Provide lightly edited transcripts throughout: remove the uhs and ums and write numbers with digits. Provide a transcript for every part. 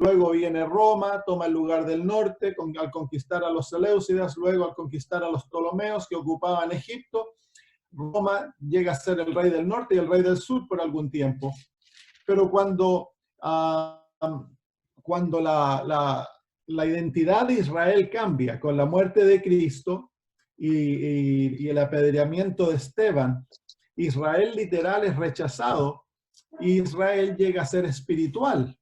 luego viene Roma, toma el lugar del norte al conquistar a los seleucidas, luego al conquistar a los ptolomeos que ocupaban Egipto. Roma llega a ser el rey del norte y el rey del sur por algún tiempo. Pero cuando la identidad de Israel cambia con la muerte de Cristo y el apedreamiento de Esteban, Israel literal es rechazado y Israel llega a ser espiritual.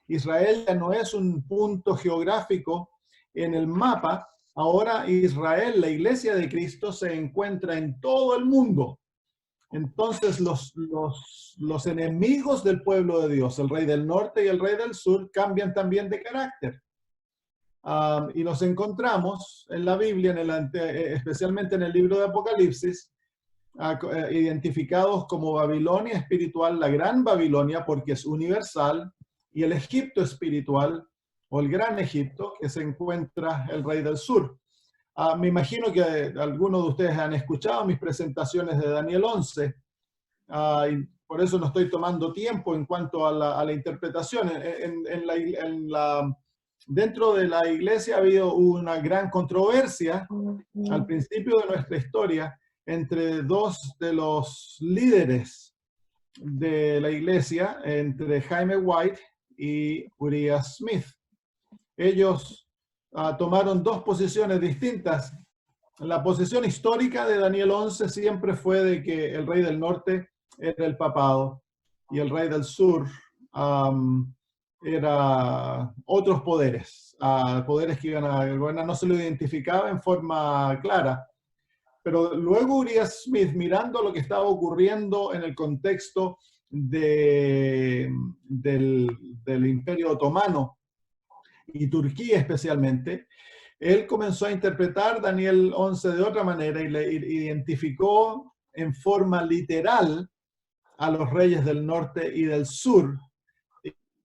Israel ya no es un punto geográfico en el mapa. Ahora Israel, la iglesia de Cristo, se encuentra en todo el mundo. Entonces los enemigos del pueblo de Dios, el rey del norte y el rey del sur, cambian también de carácter. Y nos encontramos en la Biblia, especialmente en el libro de Apocalipsis, identificados como Babilonia espiritual, la gran Babilonia, porque es universal, y el Egipto espiritual, o el gran Egipto, que se encuentra el rey del sur. Me imagino que algunos de ustedes han escuchado mis presentaciones de Daniel 11, y por eso no estoy tomando tiempo en cuanto a la interpretación. Dentro de la iglesia ha habido una gran controversia al principio de nuestra historia entre dos de los líderes de la iglesia, entre Jaime White y Uriah Smith. Ellos tomaron dos posiciones distintas. La posición histórica de Daniel 11 siempre fue de que el rey del norte era el papado y el rey del sur era otros poderes, poderes que iban a gobernar. No se lo identificaba en forma clara. Pero luego Uriah Smith, mirando lo que estaba ocurriendo en el contexto del Imperio Otomano y Turquía especialmente, él comenzó a interpretar Daniel 11 de otra manera y le identificó en forma literal a los reyes del norte y del sur.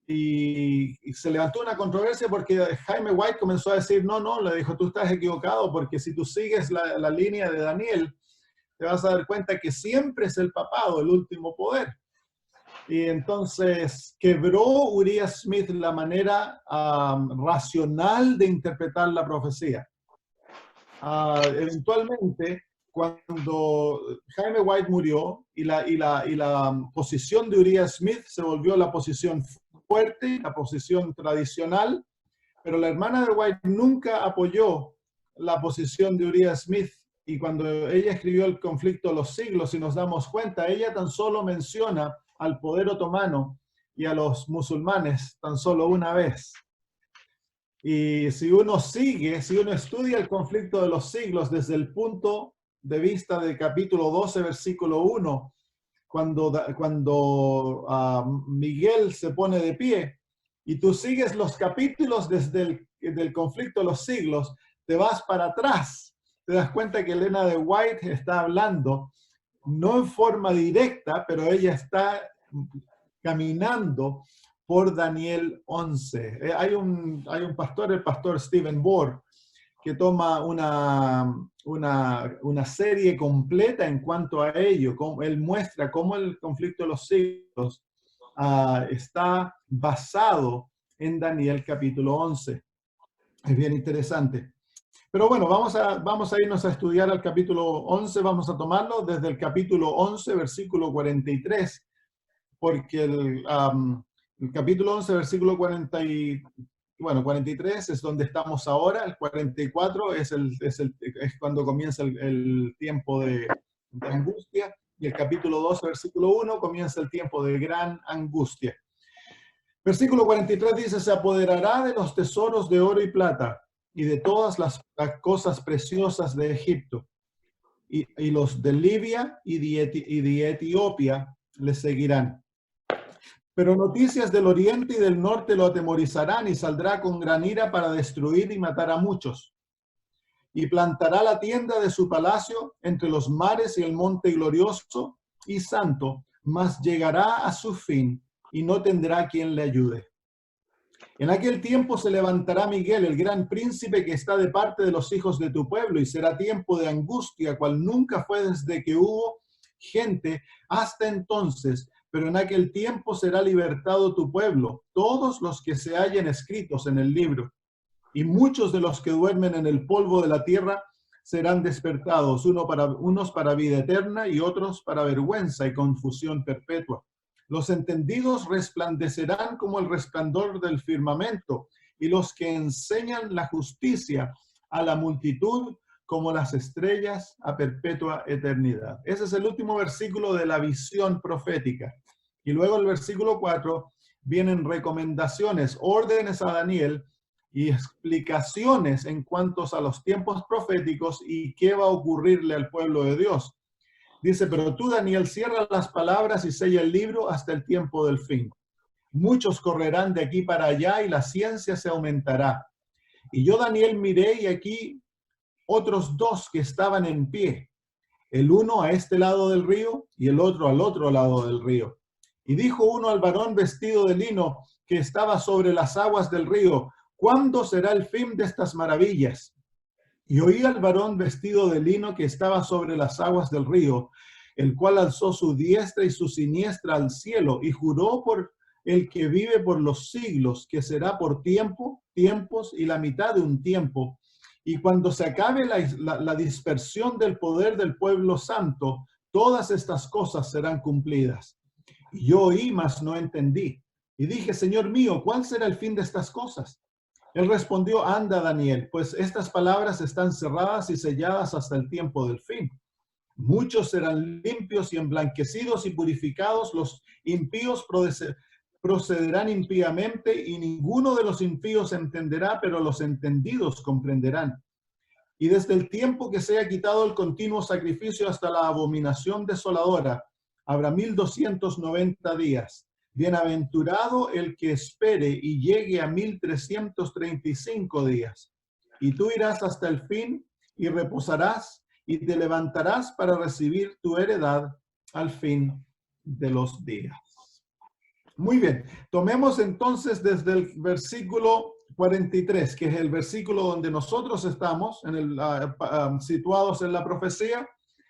Y se levantó una controversia porque Jaime White comenzó a decir, no, le dijo, tú estás equivocado, porque si tú sigues la línea de Daniel, te vas a dar cuenta que siempre es el papado el último poder. Y entonces quebró Uriah Smith la manera racional de interpretar la profecía. Eventualmente, cuando Jaime White murió y la posición de Uriah Smith se volvió la posición fuerte, la posición tradicional, pero la hermana de White nunca apoyó la posición de Uriah Smith, y cuando ella escribió El conflicto de los siglos, si nos damos cuenta, ella tan solo menciona al poder otomano y a los musulmanes tan solo una vez. Y si uno estudia el conflicto de los siglos desde el punto de vista del capítulo 12, versículo 1, cuando Miguel se pone de pie, y tú sigues los capítulos desde el conflicto de los siglos, te vas para atrás, te das cuenta que Elena de White está hablando, no en forma directa, pero ella está caminando por Daniel 11. Hay un pastor, el pastor Stephen Bohr, que toma una serie completa en cuanto a ello. Él muestra cómo el conflicto de los siglos está basado en Daniel capítulo 11. Es bien interesante. Pero bueno, vamos a irnos a estudiar al capítulo 11, vamos a tomarlo desde el capítulo 11, versículo 43, porque el capítulo 11, versículo 43 es donde estamos ahora, el 44 es cuando comienza el tiempo de angustia, y el capítulo 12, versículo 1, comienza el tiempo de gran angustia. Versículo 43 dice, se apoderará de los tesoros de oro y plata, y de todas las cosas preciosas de Egipto, y los de Libia y de Etiopía le seguirán. Pero noticias del oriente y del norte lo atemorizarán, y saldrá con gran ira para destruir y matar a muchos. Y plantará la tienda de su palacio entre los mares y el monte glorioso y santo, mas llegará a su fin y no tendrá quien le ayude. En aquel tiempo se levantará Miguel, el gran príncipe que está de parte de los hijos de tu pueblo, y será tiempo de angustia, cual nunca fue desde que hubo gente hasta entonces, pero en aquel tiempo será libertado tu pueblo, todos los que se hallen escritos en el libro. Y muchos de los que duermen en el polvo de la tierra serán despertados, unos para vida eterna y otros para vergüenza y confusión perpetua. Los entendidos resplandecerán como el resplandor del firmamento, y los que enseñan la justicia a la multitud como las estrellas a perpetua eternidad. Ese es el último versículo de la visión profética. Y luego el versículo 4 vienen recomendaciones, órdenes a Daniel y explicaciones en cuanto a los tiempos proféticos y qué va a ocurrirle al pueblo de Dios. Dice, pero tú, Daniel, cierra las palabras y sella el libro hasta el tiempo del fin. Muchos correrán de aquí para allá y la ciencia se aumentará. Y yo, Daniel, miré y aquí otros dos que estaban en pie, el uno a este lado del río y el otro al otro lado del río. Y dijo uno al varón vestido de lino que estaba sobre las aguas del río, ¿cuándo será el fin de estas maravillas? Y oí al varón vestido de lino que estaba sobre las aguas del río, el cual alzó su diestra y su siniestra al cielo y juró por el que vive por los siglos, que será por tiempos y la mitad de un tiempo. Y cuando se acabe la dispersión del poder del pueblo santo, todas estas cosas serán cumplidas. Y yo oí, mas no entendí. Y dije, Señor mío, ¿cuál será el fin de estas cosas? Él respondió, anda, Daniel, pues estas palabras están cerradas y selladas hasta el tiempo del fin. Muchos serán limpios y emblanquecidos y purificados, los impíos procederán impíamente y ninguno de los impíos entenderá, pero los entendidos comprenderán. Y desde el tiempo que sea quitado el continuo sacrificio hasta la abominación desoladora, habrá 1290 días. Bienaventurado el que espere y llegue a 1335 días. Y tú irás hasta el fin y reposarás y te levantarás para recibir tu heredad al fin de los días. Muy bien, tomemos entonces desde el versículo 43, que es el versículo donde nosotros estamos, situados en la profecía.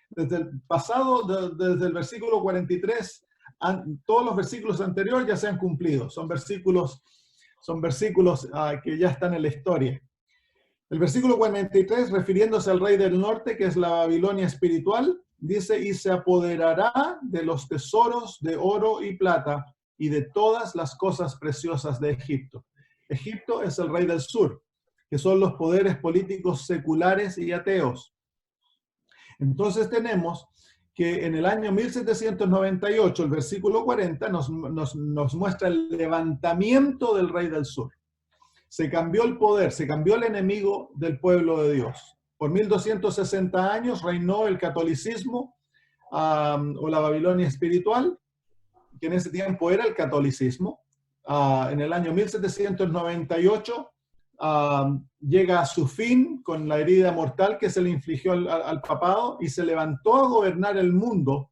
Desde el pasado, desde el versículo 43, todos los versículos anteriores ya se han cumplido. Son versículos que ya están en la historia. El versículo 43, refiriéndose al rey del norte, que es la Babilonia espiritual, dice, y se apoderará de los tesoros de oro y plata y de todas las cosas preciosas de Egipto. Egipto es el rey del sur, que son los poderes políticos seculares y ateos. Entonces tenemos que en el año 1798, el versículo 40, nos muestra el levantamiento del rey del sur. Se cambió el poder, se cambió el enemigo del pueblo de Dios. Por 1260 años reinó el catolicismo o la Babilonia espiritual, que en ese tiempo era el catolicismo. En el año 1798 llega a su fin con la herida mortal que se le infligió al papado y se levantó a gobernar el mundo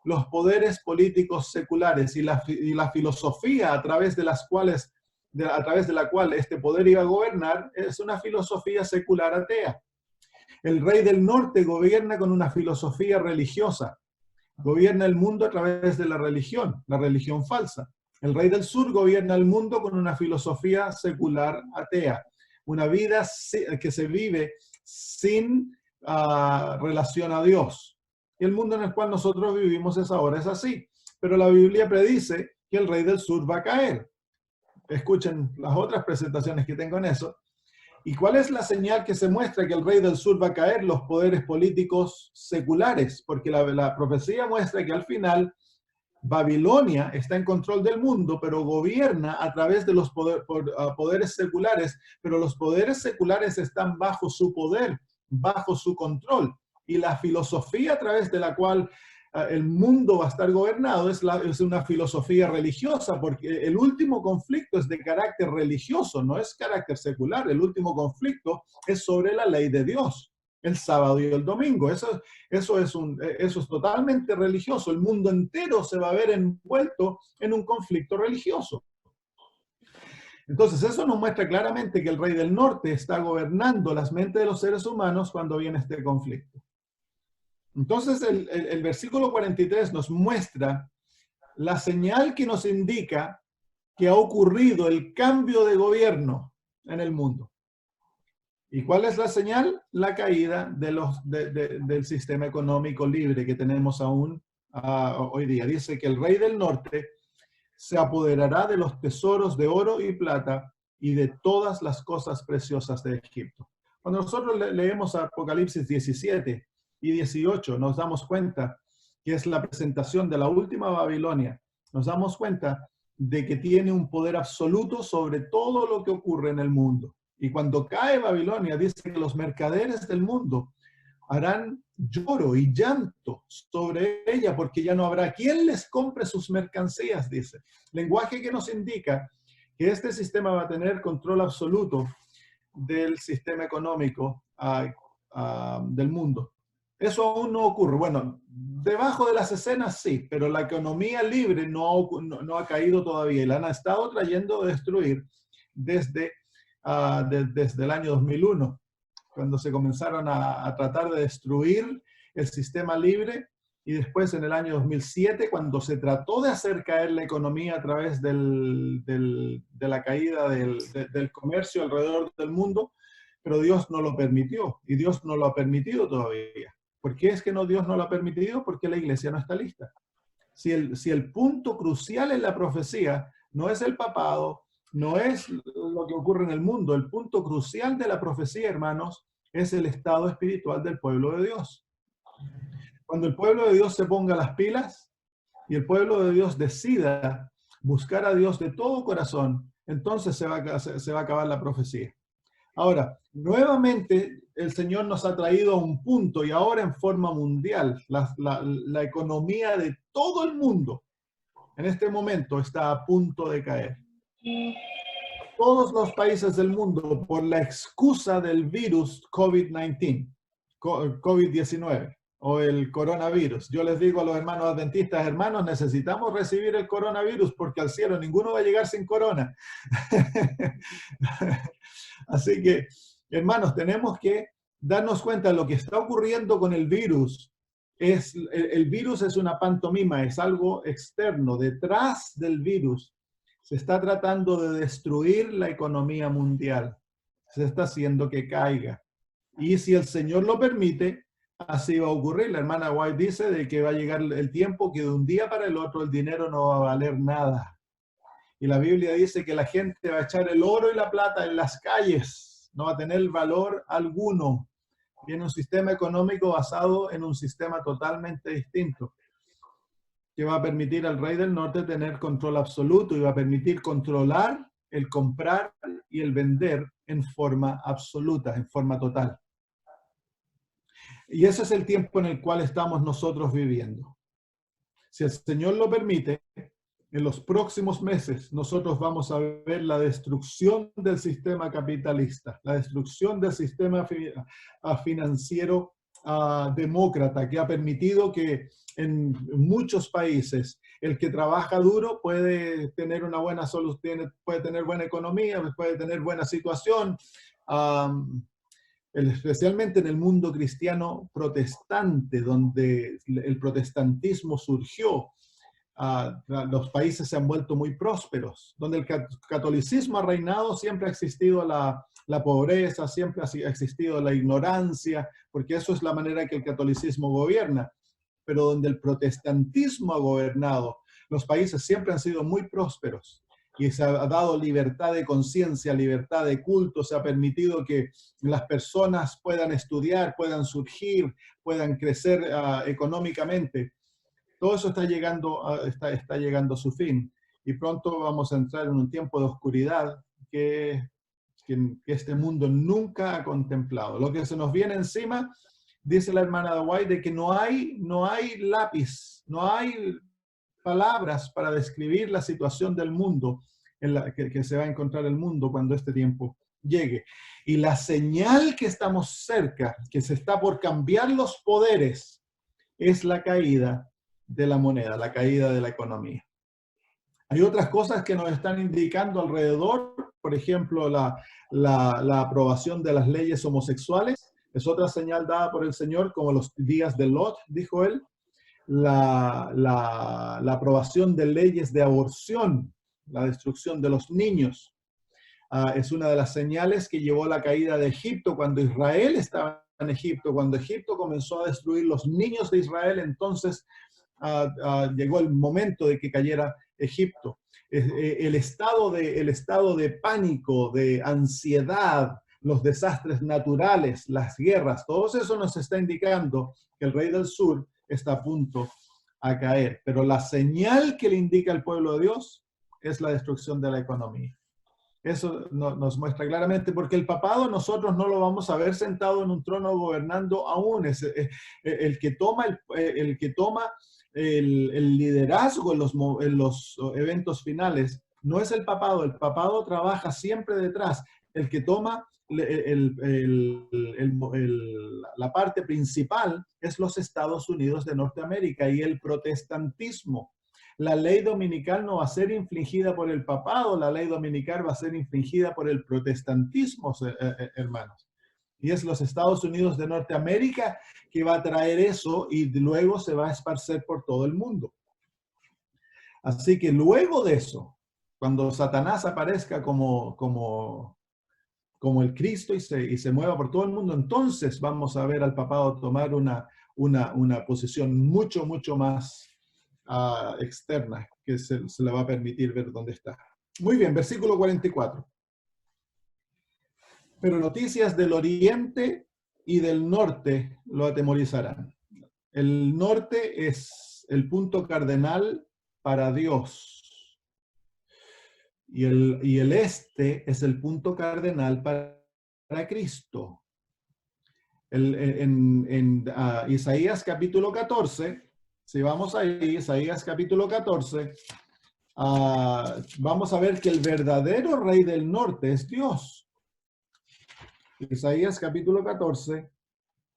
los poderes políticos seculares y la filosofía a través de la cual este poder iba a gobernar es una filosofía secular atea. El rey del norte gobierna con una filosofía religiosa, gobierna el mundo a través de la religión falsa. El rey del sur gobierna el mundo con una filosofía secular atea, una vida que se vive sin relación a Dios. Y el mundo en el cual nosotros vivimos ahora es así. Pero la Biblia predice que el rey del sur va a caer. Escuchen las otras presentaciones que tengo en eso. ¿Y cuál es la señal que se muestra que el rey del sur va a caer? Los poderes políticos seculares, porque la profecía muestra que al final Babilonia está en control del mundo, pero gobierna a través de los poderes seculares, pero los poderes seculares están bajo su poder, bajo su control. Y la filosofía a través de la cual el mundo va a estar gobernado es una filosofía religiosa, porque el último conflicto es de carácter religioso, no es carácter secular. El último conflicto es sobre la ley de Dios, el sábado y el domingo. Eso es totalmente religioso. El mundo entero se va a ver envuelto en un conflicto religioso. Entonces, eso nos muestra claramente que el rey del norte está gobernando las mentes de los seres humanos cuando viene este conflicto. Entonces, el versículo 43 nos muestra la señal que nos indica que ha ocurrido el cambio de gobierno en el mundo. ¿Y cuál es la señal? La caída del sistema económico libre que tenemos aún hoy día. Dice que el rey del norte se apoderará de los tesoros de oro y plata y de todas las cosas preciosas de Egipto. Cuando nosotros leemos Apocalipsis 17 y 18, nos damos cuenta que es la presentación de la última Babilonia. Nos damos cuenta de que tiene un poder absoluto sobre todo lo que ocurre en el mundo. Y cuando cae Babilonia, dice que los mercaderes del mundo harán lloro y llanto sobre ella porque ya no habrá quien les compre sus mercancías, dice. Lenguaje que nos indica que este sistema va a tener control absoluto del sistema económico del mundo. Eso aún no ocurre. Bueno, debajo de las escenas sí, pero la economía libre no ha caído todavía y la han estado trayendo a destruir desde el año 2001, cuando se comenzaron a tratar de destruir el sistema libre, y después en el año 2007, cuando se trató de hacer caer la economía a través de la caída del comercio alrededor del mundo, pero Dios no lo permitió, y Dios no lo ha permitido todavía. ¿Por qué es que Dios no lo ha permitido? Porque la iglesia no está lista. Si el punto crucial en la profecía no es el papado, no es lo que ocurre en el mundo, el punto crucial de la profecía, hermanos, es el estado espiritual del pueblo de Dios. Cuando el pueblo de Dios se ponga las pilas y el pueblo de Dios decida buscar a Dios de todo corazón, entonces se va a acabar la profecía. Ahora, nuevamente el Señor nos ha traído a un punto, y ahora en forma mundial, la economía de todo el mundo en este momento está a punto de caer. Todos los países del mundo, por la excusa del virus COVID-19 o el coronavirus. Yo les digo a los hermanos adventistas, hermanos, necesitamos recibir el coronavirus porque al cielo ninguno va a llegar sin corona. Así que, hermanos, tenemos que darnos cuenta de lo que está ocurriendo con el virus. El virus es una pantomima, es algo externo. Detrás del virus se está tratando de destruir la economía mundial. Se está haciendo que caiga. Y si el Señor lo permite, así va a ocurrir. La hermana White dice de que va a llegar el tiempo que de un día para el otro el dinero no va a valer nada. Y la Biblia dice que la gente va a echar el oro y la plata en las calles. No va a tener valor alguno. Tiene un sistema económico basado en un sistema totalmente distinto, que va a permitir al rey del norte tener control absoluto y va a permitir controlar el comprar y el vender en forma absoluta, en forma total. Y ese es el tiempo en el cual estamos nosotros viviendo. Si el Señor lo permite, en los próximos meses nosotros vamos a ver la destrucción del sistema capitalista, la destrucción del sistema financiero demócrata, que ha permitido que en muchos países el que trabaja duro puede tener una buena solución, puede tener buena economía, puede tener buena situación, especialmente en el mundo cristiano protestante, donde el protestantismo surgió. Los países se han vuelto muy prósperos, donde el catolicismo ha reinado, siempre ha existido la pobreza, siempre ha existido la ignorancia, porque eso es la manera que el catolicismo gobierna. Pero donde el protestantismo ha gobernado, los países siempre han sido muy prósperos y se ha dado libertad de conciencia, libertad de culto, se ha permitido que las personas puedan estudiar, puedan surgir, puedan crecer económicamente. Todo eso está llegando a su fin, y pronto vamos a entrar en un tiempo de oscuridad que este mundo nunca ha contemplado. Lo que se nos viene encima, dice la hermana de White, de que no hay lápiz, no hay palabras para describir la situación del mundo en la que se va a encontrar el mundo cuando este tiempo llegue. Y la señal que estamos cerca, que se está por cambiar los poderes, es la caída de la moneda, la caída de la economía. Hay otras cosas que nos están indicando alrededor, por ejemplo, la aprobación de las leyes homosexuales, es otra señal dada por el Señor, como los días de Lot, dijo él. la aprobación de leyes de aborción, la destrucción de los niños. Es una de las señales que llevó a la caída de Egipto cuando Israel estaba en Egipto. Cuando Egipto comenzó a destruir los niños de Israel, entonces llegó el momento de que cayera Egipto. El estado de pánico, de ansiedad, los desastres naturales, las guerras, todo eso nos está indicando que el rey del sur está a punto a caer. Pero la señal que le indica al pueblo de Dios es la destrucción de la economía. Eso nos muestra claramente, porque el papado nosotros no lo vamos a ver sentado en un trono gobernando aún. Es el que toma el liderazgo en los eventos finales. No es el papado trabaja siempre detrás. El que toma la parte principal es los Estados Unidos de Norteamérica y el protestantismo. La ley dominical no va a ser infligida por el papado, la ley dominical va a ser infligida por el protestantismo, hermanos. Y es los Estados Unidos de Norteamérica que va a traer eso y luego se va a esparcer por todo el mundo. Así que luego de eso, cuando Satanás aparezca como el Cristo y se mueva por todo el mundo, entonces vamos a ver al papado tomar una posición mucho más externa que se le va a permitir ver dónde está. Muy bien, versículo 44. Pero noticias del oriente y del norte lo atemorizarán. El norte es el punto cardenal para Dios. Y el este es el punto cardenal para Cristo. En Isaías capítulo 14, si vamos ahí, Isaías capítulo 14, vamos a ver que el verdadero rey del norte es Dios. Isaías capítulo 14,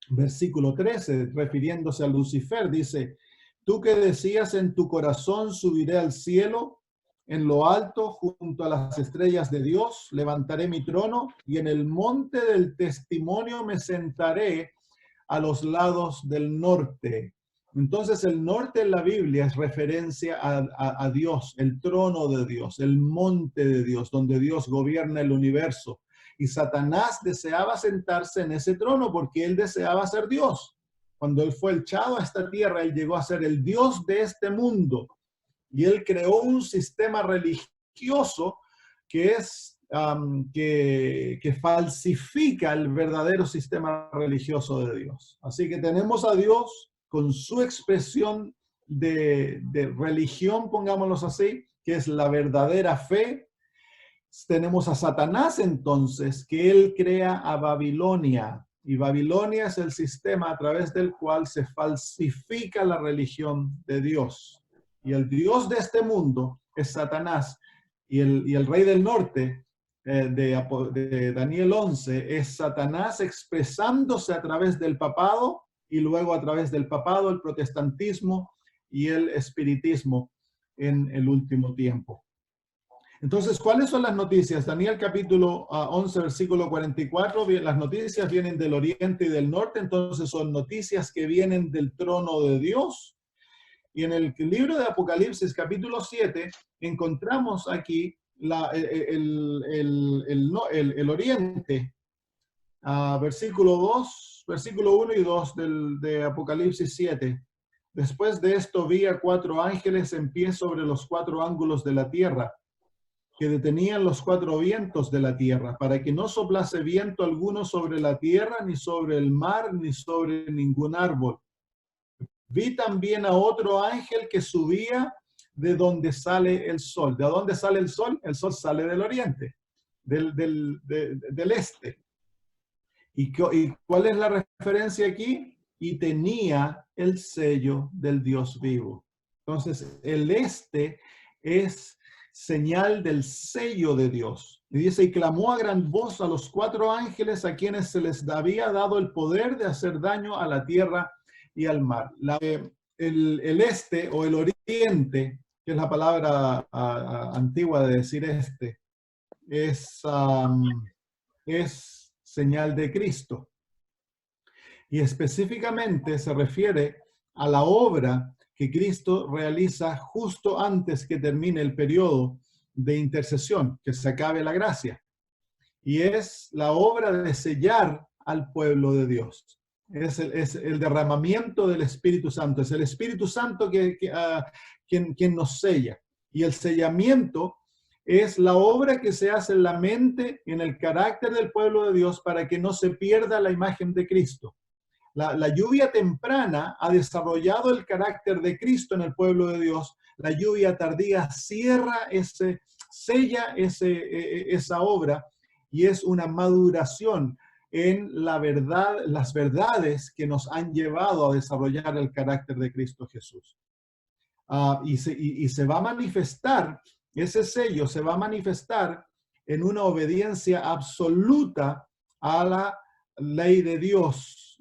versículo 13, refiriéndose a Lucifer, dice: tú que decías en tu corazón, subiré al cielo, en lo alto, junto a las estrellas de Dios, levantaré mi trono, y en el monte del testimonio me sentaré a los lados del norte. Entonces el norte en la Biblia es referencia a Dios, el trono de Dios, el monte de Dios, donde Dios gobierna el universo. Y Satanás deseaba sentarse en ese trono porque él deseaba ser Dios. Cuando él fue echado a esta tierra, él llegó a ser el Dios de este mundo. Y él creó un sistema religioso que que falsifica el verdadero sistema religioso de Dios. Así que tenemos a Dios con su expresión de religión, pongámoslo así, que es la verdadera fe. Tenemos a Satanás entonces, que él crea a Babilonia, y Babilonia es el sistema a través del cual se falsifica la religión de Dios. Y el Dios de este mundo es Satanás, y el rey del norte de Daniel 11 es Satanás expresándose a través del papado, y luego a través del papado el protestantismo y el espiritismo en el último tiempo. Entonces, ¿cuáles son las noticias? Daniel capítulo 11, versículo 44, las noticias vienen del oriente y del norte, entonces son noticias que vienen del trono de Dios. Y en el libro de Apocalipsis capítulo 7 encontramos aquí el oriente, versículo 2, versículo 1 y 2 de Apocalipsis 7. Después de esto vi a 4 ángeles en pie sobre los 4 ángulos de la tierra, que detenían los 4 vientos de la tierra, para que no soplase viento alguno sobre la tierra, ni sobre el mar, ni sobre ningún árbol. Vi también a otro ángel que subía de donde sale el sol. ¿De dónde sale el sol? El sol sale del oriente, del este. ¿Y cuál es la referencia aquí? Y tenía el sello del Dios vivo. Entonces, el este es señal del sello de Dios. Y dice: y clamó a gran voz a los 4 ángeles a quienes se les había dado el poder de hacer daño a la tierra y al mar. El este o el oriente, que es la palabra antigua de decir este, es señal de Cristo. Y específicamente se refiere a la obra que Cristo realiza justo antes que termine el periodo de intercesión, que se acabe la gracia. Y es la obra de sellar al pueblo de Dios. Es el derramamiento del Espíritu Santo. Es el Espíritu Santo quien nos sella. Y el sellamiento es la obra que se hace en la mente y en el carácter del pueblo de Dios para que no se pierda la imagen de Cristo. La lluvia temprana ha desarrollado el carácter de Cristo en el pueblo de Dios. La lluvia tardía sella esa obra, y es una maduración en la verdad, las verdades que nos han llevado a desarrollar el carácter de Cristo Jesús. Y se va a manifestar, ese sello se va a manifestar en una obediencia absoluta a la ley de Dios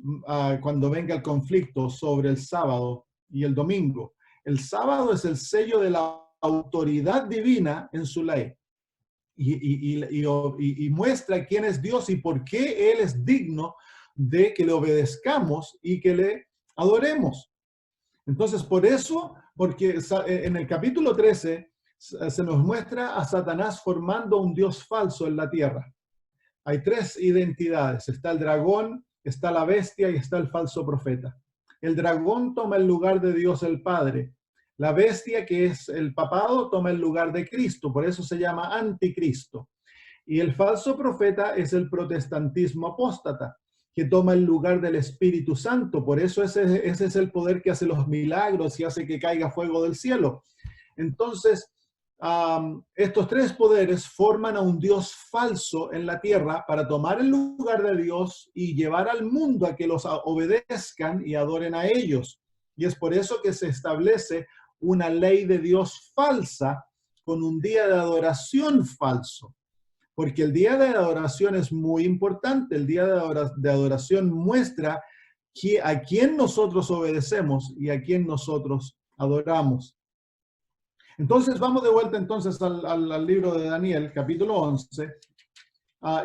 cuando venga el conflicto sobre el sábado y el domingo. El sábado es el sello de la autoridad divina en su ley. Y muestra quién es Dios y por qué Él es digno de que le obedezcamos y que le adoremos. Entonces, por eso, porque en el capítulo 13 se nos muestra a Satanás formando un Dios falso en la tierra. Hay tres identidades: está el dragón, está la bestia y está el falso profeta. El dragón toma el lugar de Dios el Padre. La bestia, que es el papado, toma el lugar de Cristo, por eso se llama anticristo. Y el falso profeta es el protestantismo apóstata, que toma el lugar del Espíritu Santo. Por eso ese es el poder que hace los milagros y hace que caiga fuego del cielo. Entonces, estos tres poderes forman a un Dios falso en la tierra para tomar el lugar de Dios y llevar al mundo a que los obedezcan y adoren a ellos. Y es por eso que se establece una ley de Dios falsa con un día de adoración falso. Porque el día de adoración es muy importante. El día de adoración muestra a quién nosotros obedecemos y a quién nosotros adoramos. Entonces vamos de vuelta entonces al libro de Daniel, capítulo 11,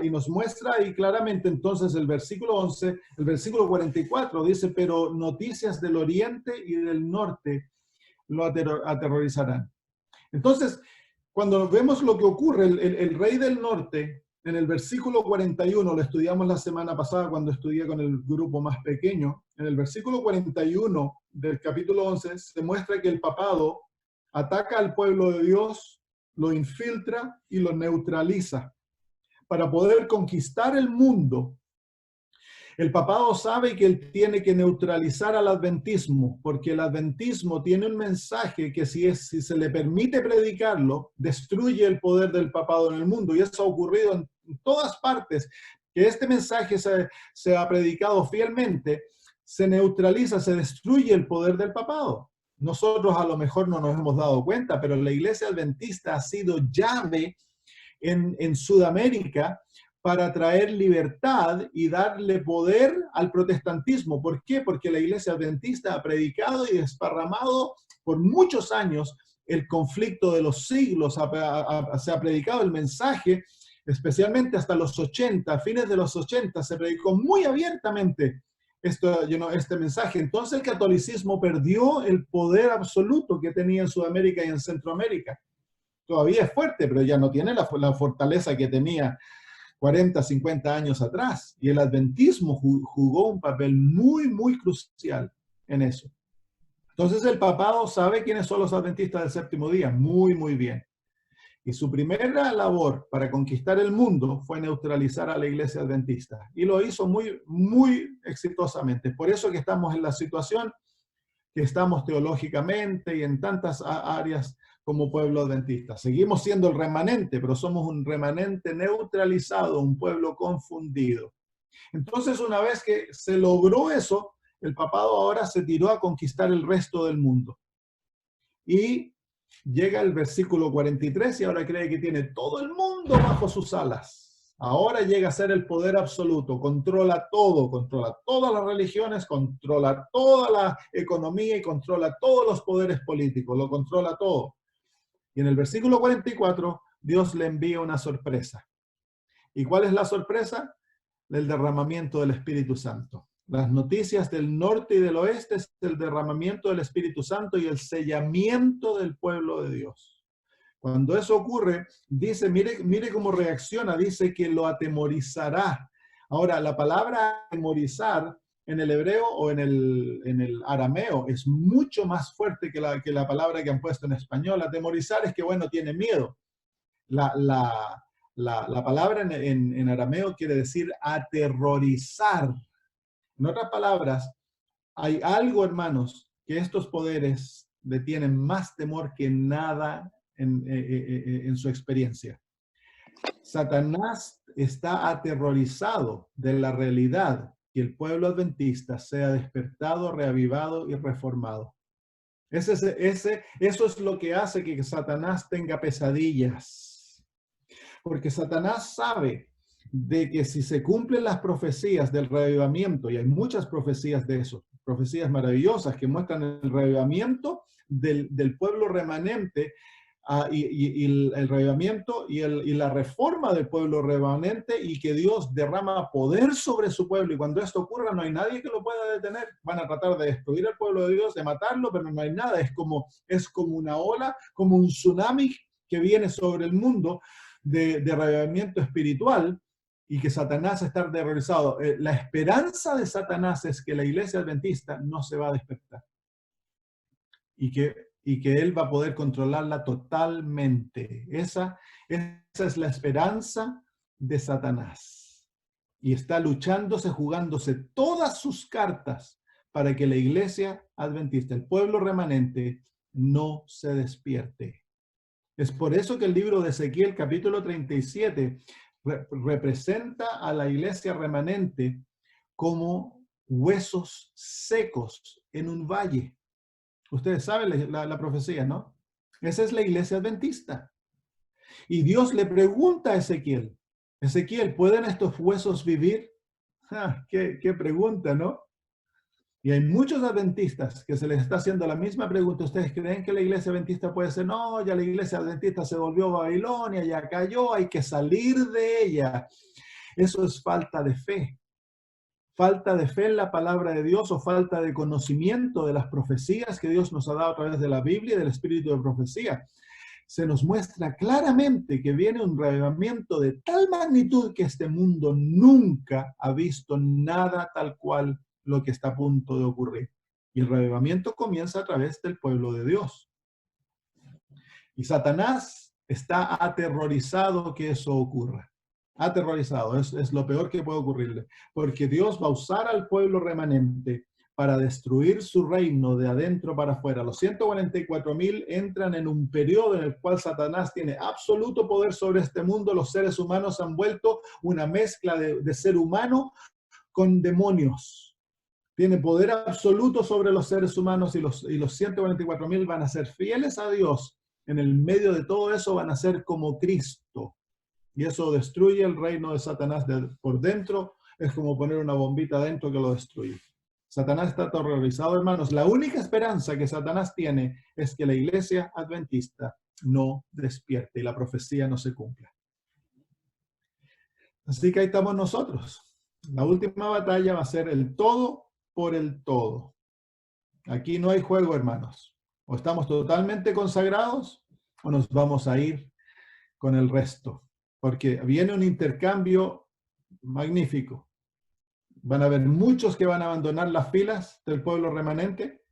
y nos muestra ahí claramente entonces el versículo 11, el versículo 44, dice: pero noticias del oriente y del norte lo aterrorizarán. Entonces, cuando vemos lo que ocurre, el rey del norte, en el versículo 41, lo estudiamos la semana pasada cuando estudié con el grupo más pequeño, en el versículo 41 del capítulo 11 se muestra que el papado ataca al pueblo de Dios, lo infiltra y lo neutraliza para poder conquistar el mundo. El papado sabe que él tiene que neutralizar al adventismo, porque el adventismo tiene un mensaje que si se le permite predicarlo, destruye el poder del papado en el mundo. Y eso ha ocurrido en todas partes, que este mensaje se ha predicado fielmente, se neutraliza, se destruye el poder del papado. Nosotros a lo mejor no nos hemos dado cuenta, pero la iglesia adventista ha sido llave en Sudamérica para traer libertad y darle poder al protestantismo. ¿Por qué? Porque la iglesia adventista ha predicado y desparramado por muchos años el conflicto de los siglos, se ha predicado el mensaje, especialmente hasta los 80, fines de los 80, se predicó muy abiertamente este mensaje. Entonces el catolicismo perdió el poder absoluto que tenía en Sudamérica y en Centroamérica. Todavía es fuerte, pero ya no tiene la fortaleza que tenía 40, 50 años atrás. Y el adventismo jugó un papel muy, muy crucial en eso. Entonces el papado sabe quiénes son los adventistas del séptimo día, muy, muy bien. Y su primera labor para conquistar el mundo fue neutralizar a la iglesia adventista. Y lo hizo muy, muy exitosamente. Por eso que estamos en la situación que estamos teológicamente y en tantas áreas como pueblo adventista. Seguimos siendo el remanente, pero somos un remanente neutralizado, un pueblo confundido. Entonces, una vez que se logró eso, el papado ahora se tiró a conquistar el resto del mundo. Y llega el versículo 43 y ahora cree que tiene todo el mundo bajo sus alas. Ahora llega a ser el poder absoluto, controla todo, controla todas las religiones, controla toda la economía y controla todos los poderes políticos, lo controla todo. Y en el versículo 44, Dios le envía una sorpresa. ¿Y cuál es la sorpresa? El derramamiento del Espíritu Santo. Las noticias del norte y del oeste es el derramamiento del Espíritu Santo y el sellamiento del pueblo de Dios. Cuando eso ocurre, dice, mire cómo reacciona, dice que lo atemorizará. Ahora, la palabra atemorizar en el hebreo o en el arameo es mucho más fuerte que la palabra que han puesto en español. Atemorizar es que, bueno, tiene miedo. La palabra en arameo quiere decir aterrorizar. En otras palabras, hay algo, hermanos, que estos poderes le tienen más temor que nada en su experiencia. Satanás está aterrorizado de la realidad que el pueblo adventista sea despertado, reavivado y reformado. Eso es lo que hace que Satanás tenga pesadillas. Porque Satanás sabe de que si se cumplen las profecías del reavivamiento, y hay muchas profecías de eso, profecías maravillosas que muestran el reavivamiento del pueblo remanente, y el reavivamiento y la reforma del pueblo remanente, y que Dios derrama poder sobre su pueblo, y cuando esto ocurra no hay nadie que lo pueda detener. Van a tratar de destruir al pueblo de Dios, de matarlo, pero no hay nada. Es como una ola, como un tsunami que viene sobre el mundo de reavivamiento espiritual, y que Satanás está aterrorizado. La esperanza de Satanás es que la iglesia adventista no se va a despertar y que él va a poder controlarla totalmente. Esa es la esperanza de Satanás. Y está luchándose, jugándose todas sus cartas para que la iglesia adventista, el pueblo remanente, no se despierte. Es por eso que el libro de Ezequiel, capítulo 37, representa a la iglesia remanente como huesos secos en un valle. Ustedes saben la profecía, ¿no? Esa es la iglesia adventista. Y Dios le pregunta a Ezequiel, Ezequiel, ¿pueden estos huesos vivir? ¿Qué pregunta, ¿no? Y hay muchos adventistas que se les está haciendo la misma pregunta. ¿Ustedes creen que la iglesia adventista puede ser? No, ya la iglesia adventista se volvió Babilonia, ya cayó, hay que salir de ella. Eso es falta de fe. Falta de fe en la palabra de Dios, o falta de conocimiento de las profecías que Dios nos ha dado a través de la Biblia y del espíritu de profecía. Se nos muestra claramente que viene un reavivamiento de tal magnitud que este mundo nunca ha visto nada tal cual lo que está a punto de ocurrir. Y el reavivamiento comienza a través del pueblo de Dios. Y Satanás está aterrorizado que eso ocurra. Aterrorizado, es lo peor que puede ocurrirle. Porque Dios va a usar al pueblo remanente para destruir su reino de adentro para afuera. Los 144,000 entran en un periodo en el cual Satanás tiene absoluto poder sobre este mundo. Los seres humanos han vuelto una mezcla de ser humano con demonios. Tiene poder absoluto sobre los seres humanos, y los 144,000 van a ser fieles a Dios. En el medio de todo eso van a ser como Cristo. Y eso destruye el reino de Satanás por dentro. Es como poner una bombita adentro que lo destruye. Satanás está aterrorizado, hermanos. La única esperanza que Satanás tiene es que la iglesia adventista no despierte y la profecía no se cumpla. Así que ahí estamos nosotros. La última batalla va a ser el todo por el todo. Aquí no hay juego, hermanos. O estamos totalmente consagrados o nos vamos a ir con el resto. Porque viene un intercambio magnífico. Van a haber muchos que van a abandonar las filas del pueblo remanente,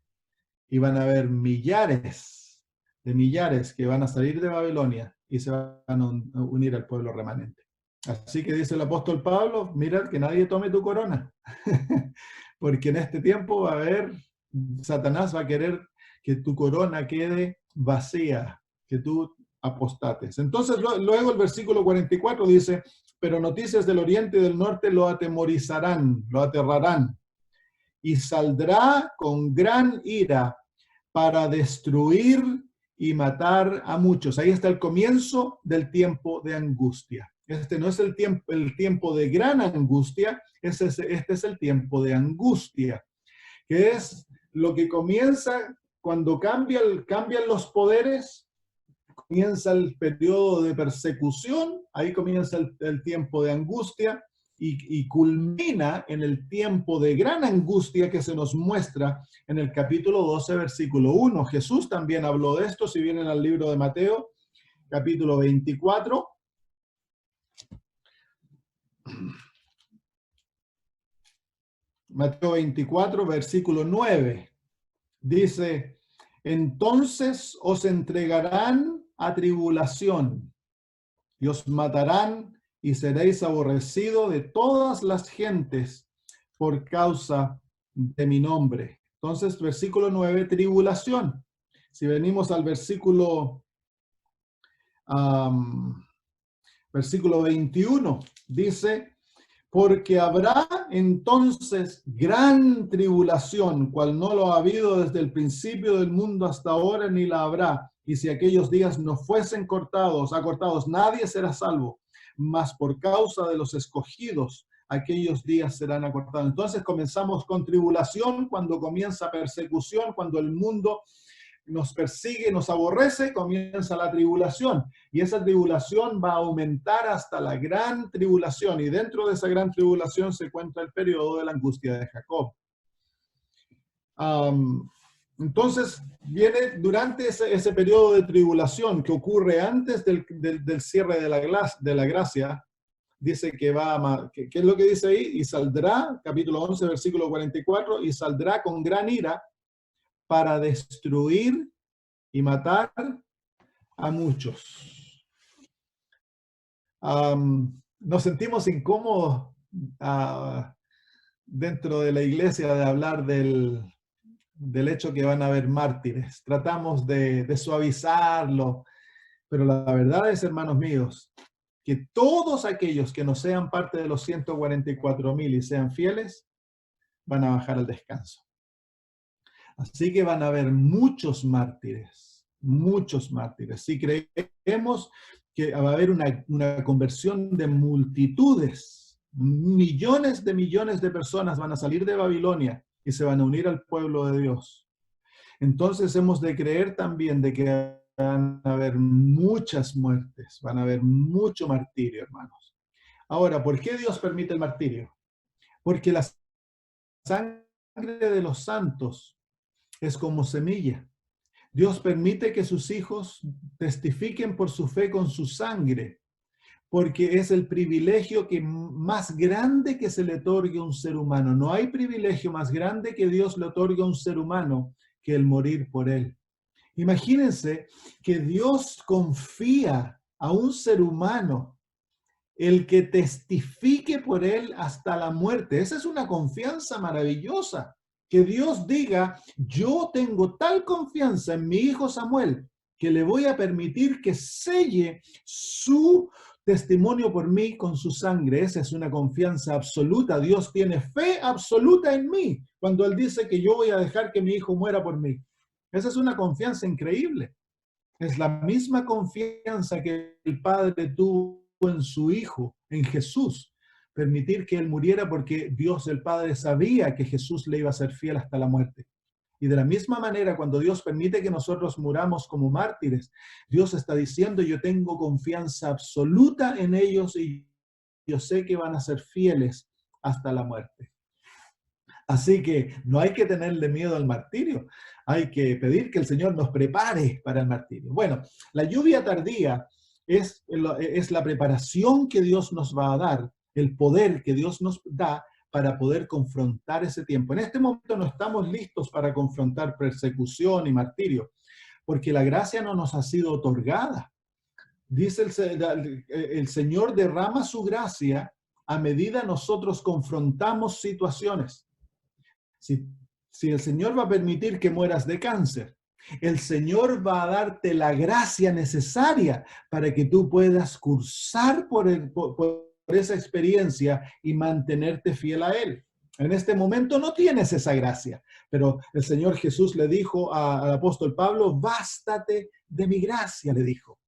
y van a haber millares de millares que van a salir de Babilonia y se van a unir al pueblo remanente. Así que dice el apóstol Pablo, mira que nadie tome tu corona, porque en este tiempo va a haber, Satanás va a querer que tu corona quede vacía, que tú apostates. Entonces luego el versículo 44 dice, pero noticias del oriente y del norte lo atemorizarán, lo aterrarán, y saldrá con gran ira para destruir y matar a muchos. Ahí está el comienzo del tiempo de angustia. Este no es el tiempo de gran angustia, este es el tiempo de angustia, que es lo que comienza cuando cambian los poderes, comienza el periodo de persecución, ahí comienza el tiempo de angustia, y culmina en el tiempo de gran angustia que se nos muestra en el capítulo 12, versículo 1. Jesús también habló de esto, si vienen al libro de Mateo, capítulo 24. Mateo 24, versículo 9. Dice, entonces os entregarán a tribulación y os matarán y seréis aborrecidos de todas las gentes por causa de mi nombre. Entonces, versículo 9, tribulación. Si venimos al versículo 21, dice, porque habrá entonces gran tribulación, cual no lo ha habido desde el principio del mundo hasta ahora, ni la habrá. Y si aquellos días no fuesen acortados, nadie será salvo. Mas por causa de los escogidos, aquellos días serán acortados. Entonces comenzamos con tribulación, cuando comienza persecución, cuando el mundo nos persigue, nos aborrece, comienza la tribulación. Y esa tribulación va a aumentar hasta la gran tribulación. Y dentro de esa gran tribulación se encuentra el periodo de la angustia de Jacob. Entonces, viene durante ese periodo de tribulación que ocurre antes del cierre de la gracia, dice que ¿qué es lo que dice ahí? Y saldrá, capítulo 11, versículo 44, y saldrá con gran ira para destruir y matar a muchos. Nos sentimos incómodos dentro de la iglesia de hablar del hecho que van a haber mártires. Tratamos de suavizarlo, pero la verdad es, hermanos míos, que todos aquellos que no sean parte de los 144,000 y sean fieles, van a bajar al descanso. Así que van a haber muchos mártires, muchos mártires. Si creemos que va a haber una conversión de multitudes, millones de personas van a salir de Babilonia y se van a unir al pueblo de Dios. Entonces hemos de creer también de que van a haber muchas muertes, van a haber mucho martirio, hermanos. Ahora, ¿por qué Dios permite el martirio? Porque la sangre de los santos es como semilla. Dios permite que sus hijos testifiquen por su fe con su sangre, porque es el privilegio más grande que se le otorgue a un ser humano. No hay privilegio más grande que Dios le otorgue a un ser humano que el morir por él. Imagínense que Dios confía a un ser humano el que testifique por él hasta la muerte. Esa es una confianza maravillosa. Que Dios diga, yo tengo tal confianza en mi hijo Samuel que le voy a permitir que selle su testimonio por mí con su sangre. Esa es una confianza absoluta. Dios tiene fe absoluta en mí cuando Él dice que yo voy a dejar que mi hijo muera por mí. Esa es una confianza increíble. Es la misma confianza que el Padre tuvo en su Hijo, en Jesús. Permitir que Él muriera porque Dios el Padre sabía que Jesús le iba a ser fiel hasta la muerte. Y de la misma manera, cuando Dios permite que nosotros muramos como mártires, Dios está diciendo, yo tengo confianza absoluta en ellos y yo sé que van a ser fieles hasta la muerte. Así que no hay que tenerle miedo al martirio, hay que pedir que el Señor nos prepare para el martirio. Bueno, la lluvia tardía es la preparación que Dios nos va a dar, el poder que Dios nos da para poder confrontar ese tiempo. En este momento no estamos listos para confrontar persecución y martirio, porque la gracia no nos ha sido otorgada. Dice el Señor derrama su gracia a medida nosotros confrontamos situaciones. Si el Señor va a permitir que mueras de cáncer, el Señor va a darte la gracia necesaria para que tú puedas cursar por esa experiencia y mantenerte fiel a Él. En este momento no tienes esa gracia, pero el Señor Jesús le dijo al apóstol Pablo, bástate de mi gracia, le dijo.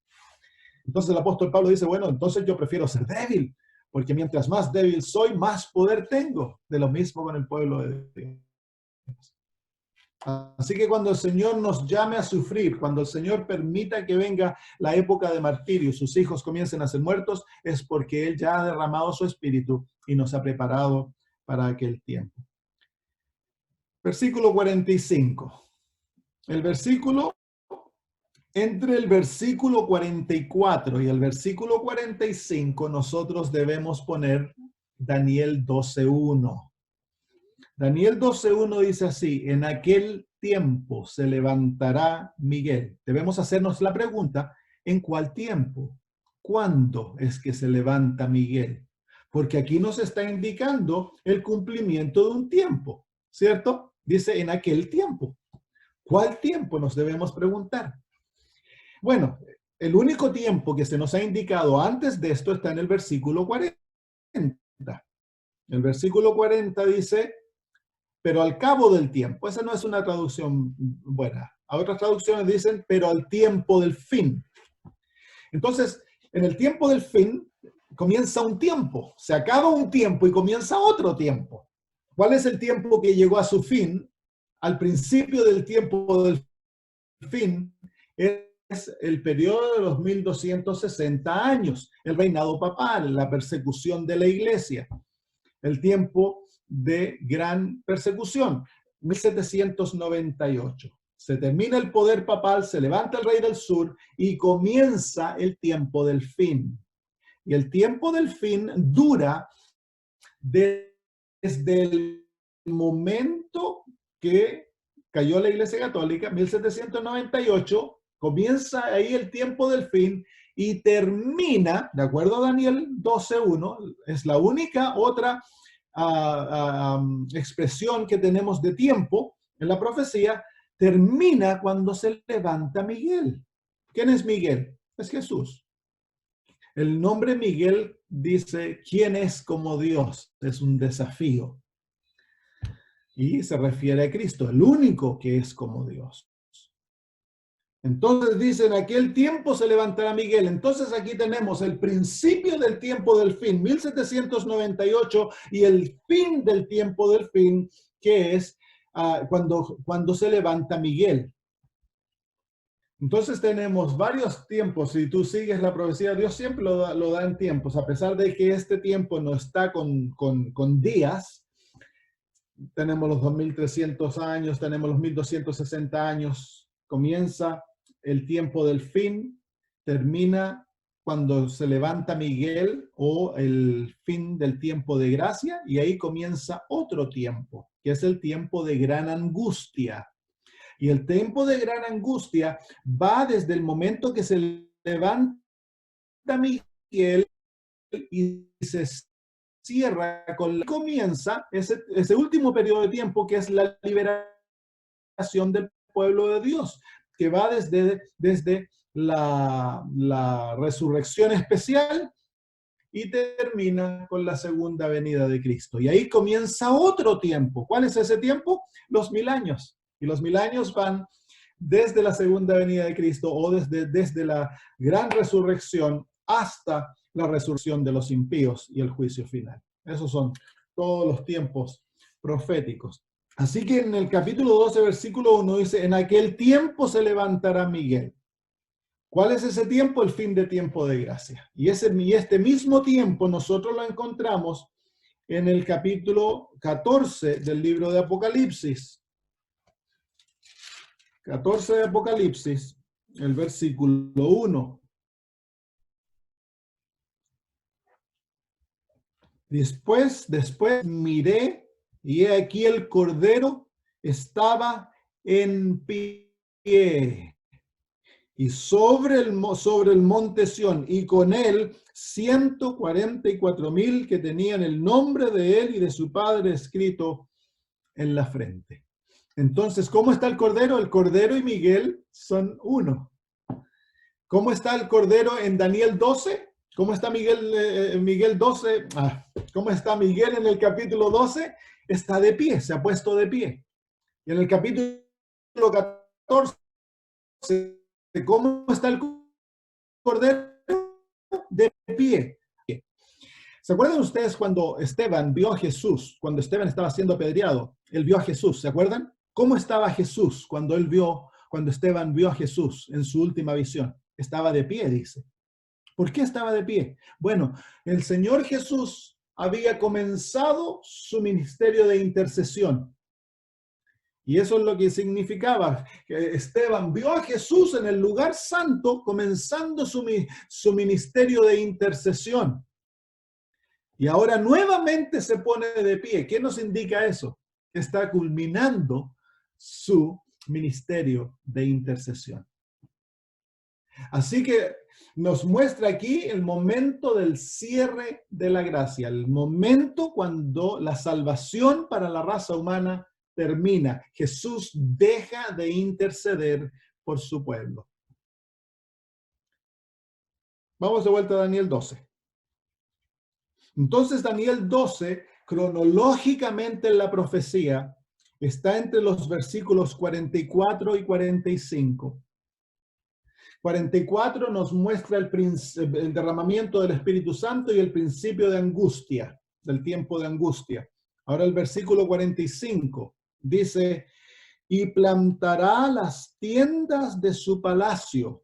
Entonces el apóstol Pablo dice, bueno, entonces yo prefiero ser débil, porque mientras más débil soy, más poder tengo. De lo mismo con el pueblo de Dios. Así que cuando el Señor nos llame a sufrir, cuando el Señor permita que venga la época de martirio, sus hijos comiencen a ser muertos, es porque Él ya ha derramado su espíritu y nos ha preparado para aquel tiempo. Versículo 45. Entre el versículo 44 y el versículo 45, nosotros debemos poner Daniel 12:1. Daniel 12:1 dice así: en aquel tiempo se levantará Miguel. Debemos hacernos la pregunta, ¿en cuál tiempo? ¿Cuándo es que se levanta Miguel? Porque aquí nos está indicando el cumplimiento de un tiempo, ¿cierto? Dice en aquel tiempo. ¿Cuál tiempo? Nos debemos preguntar. Bueno, el único tiempo que se nos ha indicado antes de esto está en el versículo 40. El versículo 40 dice: pero al cabo del tiempo. Esa no es una traducción buena. A otras traducciones dicen, pero al tiempo del fin. Entonces, en el tiempo del fin comienza un tiempo, se acaba un tiempo y comienza otro tiempo. ¿Cuál es el tiempo que llegó a su fin? Al principio del tiempo del fin es el periodo de los 1260 años, el reinado papal, la persecución de la iglesia, el tiempo de gran persecución, 1798. Se termina el poder papal, se levanta el rey del sur y comienza el tiempo del fin. Y el tiempo del fin dura desde el momento que cayó la Iglesia Católica, 1798, comienza ahí el tiempo del fin y termina, de acuerdo a Daniel 12:1, es la única otra expresión que tenemos de tiempo en la profecía, termina cuando se levanta Miguel. ¿Quién es Miguel? Es Jesús. El nombre Miguel dice, ¿quién es como Dios? Es un desafío. Y se refiere a Cristo, el único que es como Dios. Entonces dice, en aquel tiempo se levantará Miguel. Entonces aquí tenemos el principio del tiempo del fin, 1798, y el fin del tiempo del fin, que es cuando se levanta Miguel. Entonces tenemos varios tiempos. Si tú sigues la profecía, Dios siempre lo da en tiempos, a pesar de que este tiempo no está con días. Tenemos los 2300 años, tenemos los 1260 años. Comienza el tiempo del fin, termina cuando se levanta Miguel, o el fin del tiempo de gracia, y ahí comienza otro tiempo, que es el tiempo de gran angustia. Y el tiempo de gran angustia va desde el momento que se levanta Miguel y se cierra comienza ese último periodo de tiempo, que es la liberación del pueblo de Dios, que va desde la resurrección especial y termina con la segunda venida de Cristo. Y ahí comienza otro tiempo. ¿Cuál es ese tiempo? Los 1000 años. Y los 1000 años van desde la segunda venida de Cristo, o desde la gran resurrección hasta la resurrección de los impíos y el juicio final. Esos son todos los tiempos proféticos. Así que en el capítulo 12, versículo 1 dice, en aquel tiempo se levantará Miguel. ¿Cuál es ese tiempo? El fin de tiempo de gracia. Y este mismo tiempo nosotros lo encontramos en el capítulo 14 del libro de Apocalipsis. 14 de Apocalipsis, el versículo 1. Después miré, y he aquí el Cordero estaba en pie, y sobre el monte Sión, y con él 144,000 que tenían el nombre de él y de su padre escrito en la frente. Entonces, ¿cómo está el Cordero? El Cordero y Miguel son uno. ¿Cómo está el Cordero en Daniel 12? ¿Cómo está Miguel 12? ¿Cómo está Miguel en el capítulo 12? Está de pie, se ha puesto de pie. Y en el capítulo 14, ¿cómo está el Cordero? De pie. ¿Se acuerdan ustedes cuando Esteban vio a Jesús? Cuando Esteban estaba siendo apedreado, él vio a Jesús, ¿se acuerdan? ¿Cómo estaba Jesús cuando Esteban vio a Jesús en su última visión? Estaba de pie, dice. ¿Por qué estaba de pie? Bueno, el Señor Jesús había comenzado su ministerio de intercesión. Y eso es lo que significaba, que Esteban vio a Jesús en el lugar santo comenzando su ministerio de intercesión. Y ahora nuevamente se pone de pie. ¿Qué nos indica eso? Está culminando su ministerio de intercesión. Así que nos muestra aquí el momento del cierre de la gracia, el momento cuando la salvación para la raza humana termina. Jesús deja de interceder por su pueblo. Vamos de vuelta a Daniel 12. Entonces Daniel 12, cronológicamente en la profecía, está entre los versículos 44 y 45. 44 nos muestra el derramamiento del Espíritu Santo y el principio de angustia, del tiempo de angustia. Ahora el versículo 45 dice, y plantará las tiendas de su palacio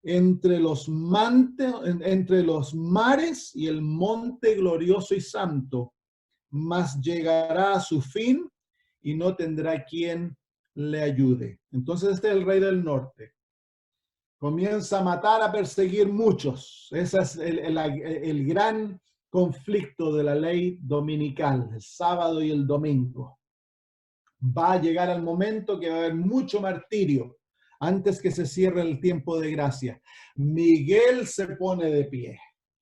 entre los mares y el monte glorioso y santo, mas llegará a su fin y no tendrá quien le ayude. Entonces este es el rey del norte. Comienza a matar, a perseguir muchos. Ese es el gran conflicto de la ley dominical, el sábado y el domingo. Va a llegar al momento que va a haber mucho martirio antes que se cierre el tiempo de gracia. Miguel se pone de pie.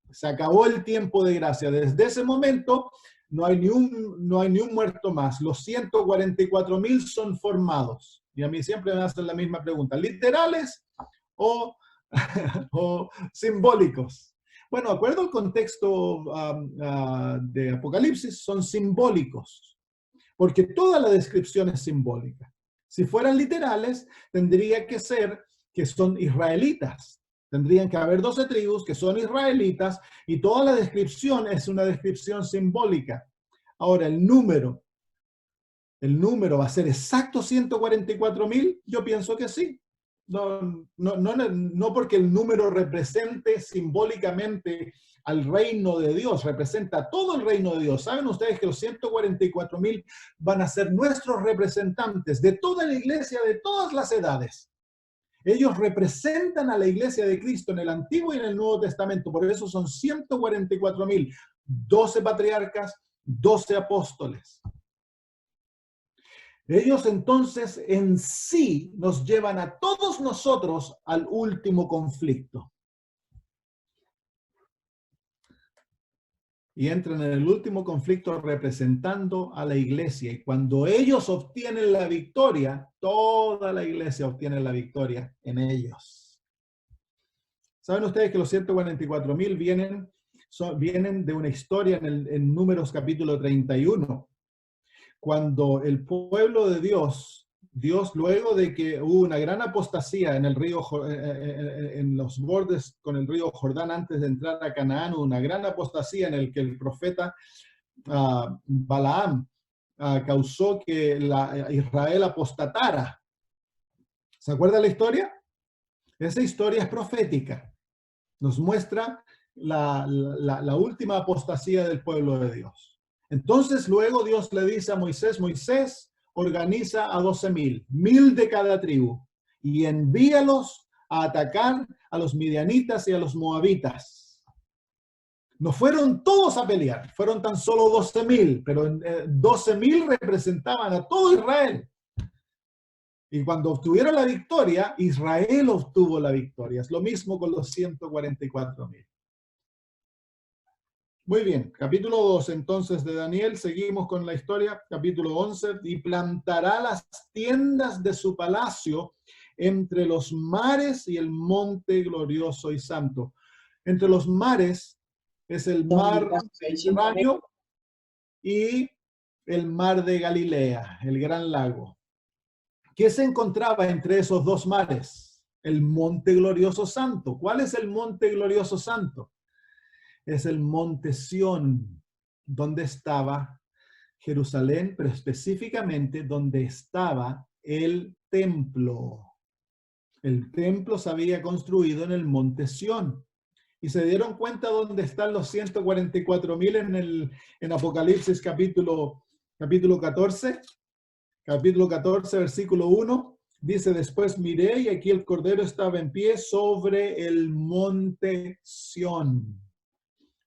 Se acabó el tiempo de gracia. Desde ese momento no hay ni un muerto más. Los 144,000 son formados. Y a mí siempre me hacen la misma pregunta. ¿Literales o simbólicos? Bueno, de acuerdo al contexto de Apocalipsis, son simbólicos. Porque toda la descripción es simbólica. Si fueran literales, tendría que ser que son israelitas. Tendrían que haber 12 tribus que son israelitas y toda la descripción es una descripción simbólica. Ahora, el número va a ser exacto 144,000, yo pienso que sí. No porque el número represente simbólicamente al reino de Dios, representa todo el reino de Dios. ¿Saben ustedes que los 144,000 van a ser nuestros representantes de toda la iglesia, de todas las edades? Ellos representan a la iglesia de Cristo en el Antiguo y en el Nuevo Testamento, por eso son 144,000, 12 patriarcas, 12 apóstoles. Ellos entonces en sí nos llevan a todos nosotros al último conflicto. Y entran en el último conflicto representando a la iglesia. Y cuando ellos obtienen la victoria, toda la iglesia obtiene la victoria en ellos. ¿Saben ustedes que los 144,000 vienen de una historia en Números capítulo 31? Cuando el pueblo de Dios, luego de que hubo una gran apostasía en el río, en los bordes con el río Jordán antes de entrar a Canaán, hubo una gran apostasía en el que el profeta Balaam causó que Israel apostatara. ¿Se acuerda la historia? Esa historia es profética. Nos muestra la última apostasía del pueblo de Dios. Entonces luego Dios le dice a Moisés, Moisés, organiza a 12,000, 1,000 de cada tribu, y envíalos a atacar a los midianitas y a los moabitas. No fueron todos a pelear, fueron tan solo 12,000, pero 12,000 representaban a todo Israel. Y cuando obtuvieron la victoria, Israel obtuvo la victoria. Es lo mismo con los 144,000. Muy bien, capítulo 2 entonces de Daniel, seguimos con la historia, capítulo 11, y plantará las tiendas de su palacio entre los mares y el monte glorioso y santo. Entre los mares es el mar Mediterráneo y el mar de Galilea, el gran lago. ¿Qué se encontraba entre esos dos mares? El monte glorioso santo. ¿Cuál es el monte glorioso santo? Es el monte Sión, donde estaba Jerusalén, pero específicamente donde estaba el templo. El templo se había construido en el monte Sión. Y se dieron cuenta dónde están los 144.000 en Apocalipsis capítulo 14. Capítulo 14, versículo 1. Dice, después miré y aquí el Cordero estaba en pie sobre el monte Sión.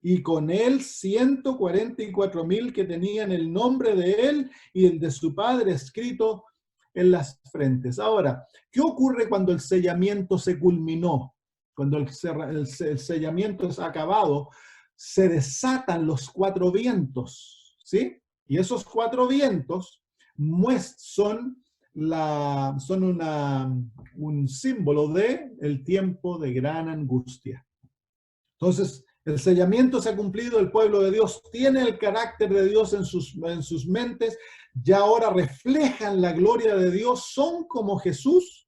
Y con él 144.000 que tenían el nombre de él y el de su padre escrito en las frentes. Ahora, ¿qué ocurre cuando el sellamiento se culminó? Cuando el sellamiento es acabado, se desatan los 4 vientos, ¿sí? Y esos 4 vientos son un símbolo de el tiempo de gran angustia. Entonces, el sellamiento se ha cumplido, el pueblo de Dios tiene el carácter de Dios en sus mentes, ya ahora reflejan la gloria de Dios, son como Jesús,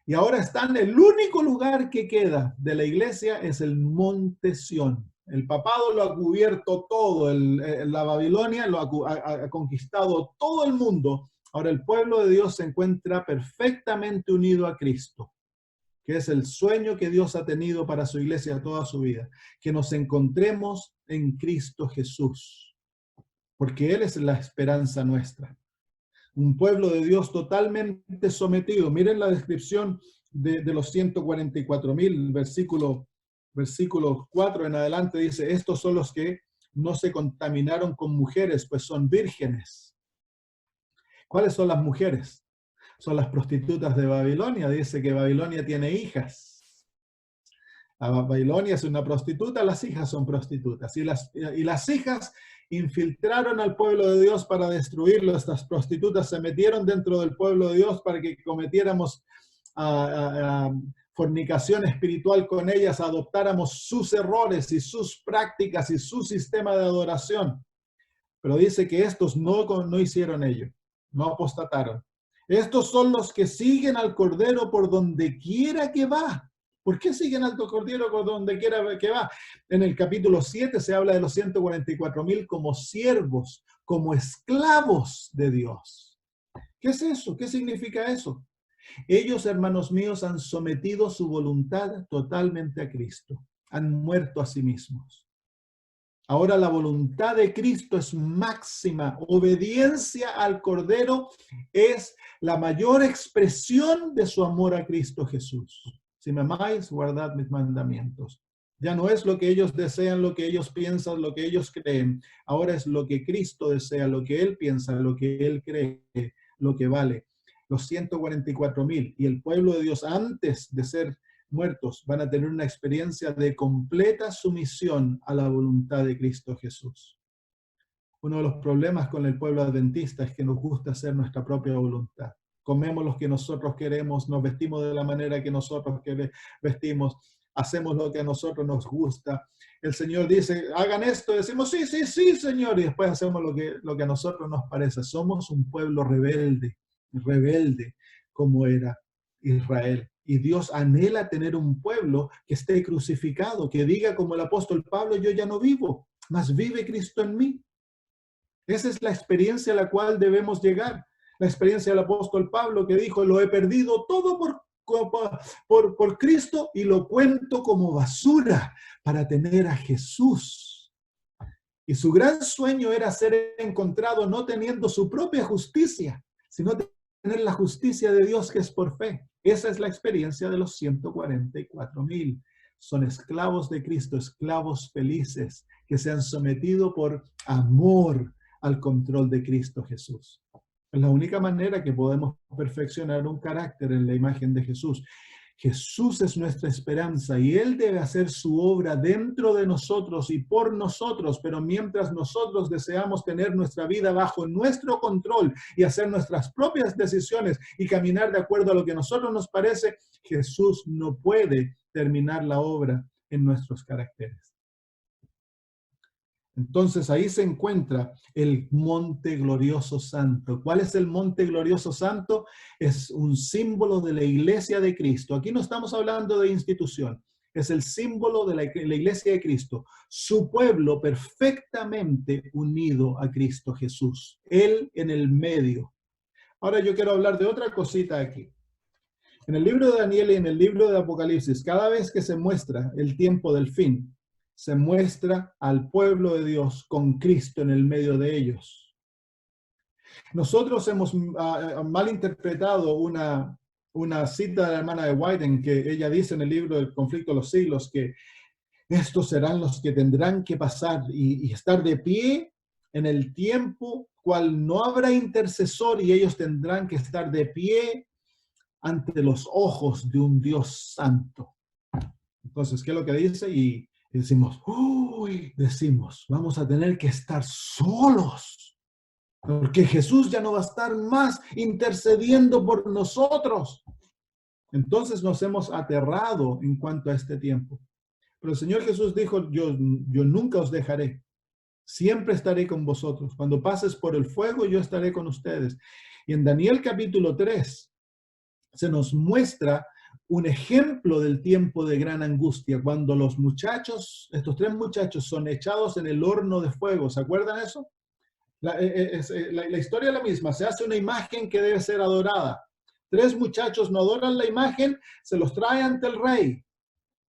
y ahora están, el único lugar que queda de la iglesia es el monte Sión. El papado lo ha cubierto todo, la Babilonia ha conquistado todo el mundo. Ahora el pueblo de Dios se encuentra perfectamente unido a Cristo, que es el sueño que Dios ha tenido para su iglesia toda su vida, que nos encontremos en Cristo Jesús, porque Él es la esperanza nuestra. Un pueblo de Dios totalmente sometido. Miren la descripción de los 144.000, versículo 4 en adelante dice, estos son los que no se contaminaron con mujeres, pues son vírgenes. ¿Cuáles son las mujeres? Son las prostitutas de Babilonia. Dice que Babilonia tiene hijas. La Babilonia es una prostituta, las hijas son prostitutas. Y las hijas infiltraron al pueblo de Dios para destruirlo. Estas prostitutas se metieron dentro del pueblo de Dios para que cometiéramos fornicación espiritual con ellas, adoptáramos sus errores y sus prácticas y su sistema de adoración. Pero dice que estos no hicieron ello, no apostataron. Estos son los que siguen al Cordero por donde quiera que va. ¿Por qué siguen al Cordero por donde quiera que va? En el capítulo 7 se habla de los 144.000 como siervos, como esclavos de Dios. ¿Qué es eso? ¿Qué significa eso? Ellos, hermanos míos, han sometido su voluntad totalmente a Cristo. Han muerto a sí mismos. Ahora la voluntad de Cristo es máxima. Obediencia al Cordero es la mayor expresión de su amor a Cristo Jesús. Si me amáis, guardad mis mandamientos. Ya no es lo que ellos desean, lo que ellos piensan, lo que ellos creen. Ahora es lo que Cristo desea, lo que Él piensa, lo que Él cree, lo que vale. Los 144.000 y el pueblo de Dios antes de ser muertos van a tener una experiencia de completa sumisión a la voluntad de Cristo Jesús. Uno de los problemas con el pueblo adventista es que nos gusta hacer nuestra propia voluntad. Comemos lo que nosotros queremos, nos vestimos de la manera que nosotros vestimos, hacemos lo que a nosotros nos gusta. El Señor dice, hagan esto, y decimos, sí, sí, sí, Señor, y después hacemos lo que a nosotros nos parece. Somos un pueblo rebelde como era Israel. Y Dios anhela tener un pueblo que esté crucificado, que diga como el apóstol Pablo, yo ya no vivo, mas vive Cristo en mí. Esa es la experiencia a la cual debemos llegar. La experiencia del apóstol Pablo que dijo, lo he perdido todo por Cristo y lo cuento como basura para tener a Jesús. Y su gran sueño era ser encontrado no teniendo su propia justicia, sino tener la justicia de Dios que es por fe. Esa es la experiencia de los 144.000. Son esclavos de Cristo, esclavos felices que se han sometido por amor al control de Cristo Jesús. Es la única manera que podemos perfeccionar un carácter en la imagen de Jesús. Jesús es nuestra esperanza y Él debe hacer su obra dentro de nosotros y por nosotros, pero mientras nosotros deseamos tener nuestra vida bajo nuestro control y hacer nuestras propias decisiones y caminar de acuerdo a lo que a nosotros nos parece, Jesús no puede terminar la obra en nuestros caracteres. Entonces ahí se encuentra el monte glorioso santo. ¿Cuál es el monte glorioso santo? Es un símbolo de la iglesia de Cristo. Aquí no estamos hablando de institución. es el símbolo de la iglesia de Cristo, su pueblo perfectamente unido a Cristo Jesús, Él en el medio. Ahora yo quiero hablar de otra cosita aquí. En el libro de Daniel y en el libro de Apocalipsis, cada vez que se muestra el tiempo del fin, se muestra al pueblo de Dios con Cristo en el medio de ellos. Nosotros hemos malinterpretado una cita de la hermana de White en que ella dice en el libro del conflicto de los siglos que estos serán los que tendrán que pasar y estar de pie en el tiempo cual no habrá intercesor y ellos tendrán que estar de pie ante los ojos de un Dios santo. Entonces, ¿qué es lo que dice? Y decimos, uy, vamos a tener que estar solos, porque Jesús ya no va a estar más intercediendo por nosotros. Entonces nos hemos aterrado en cuanto a este tiempo. Pero el Señor Jesús dijo, yo nunca os dejaré, siempre estaré con vosotros. Cuando pases por el fuego, yo estaré con ustedes. Y en Daniel capítulo 3, se nos muestra un ejemplo del tiempo de gran angustia, cuando los muchachos, estos 3 muchachos son echados en el horno de fuego. ¿Se acuerdan eso? La historia es la misma, se hace una imagen que debe ser adorada. 3 muchachos no adoran la imagen, se los trae ante el rey.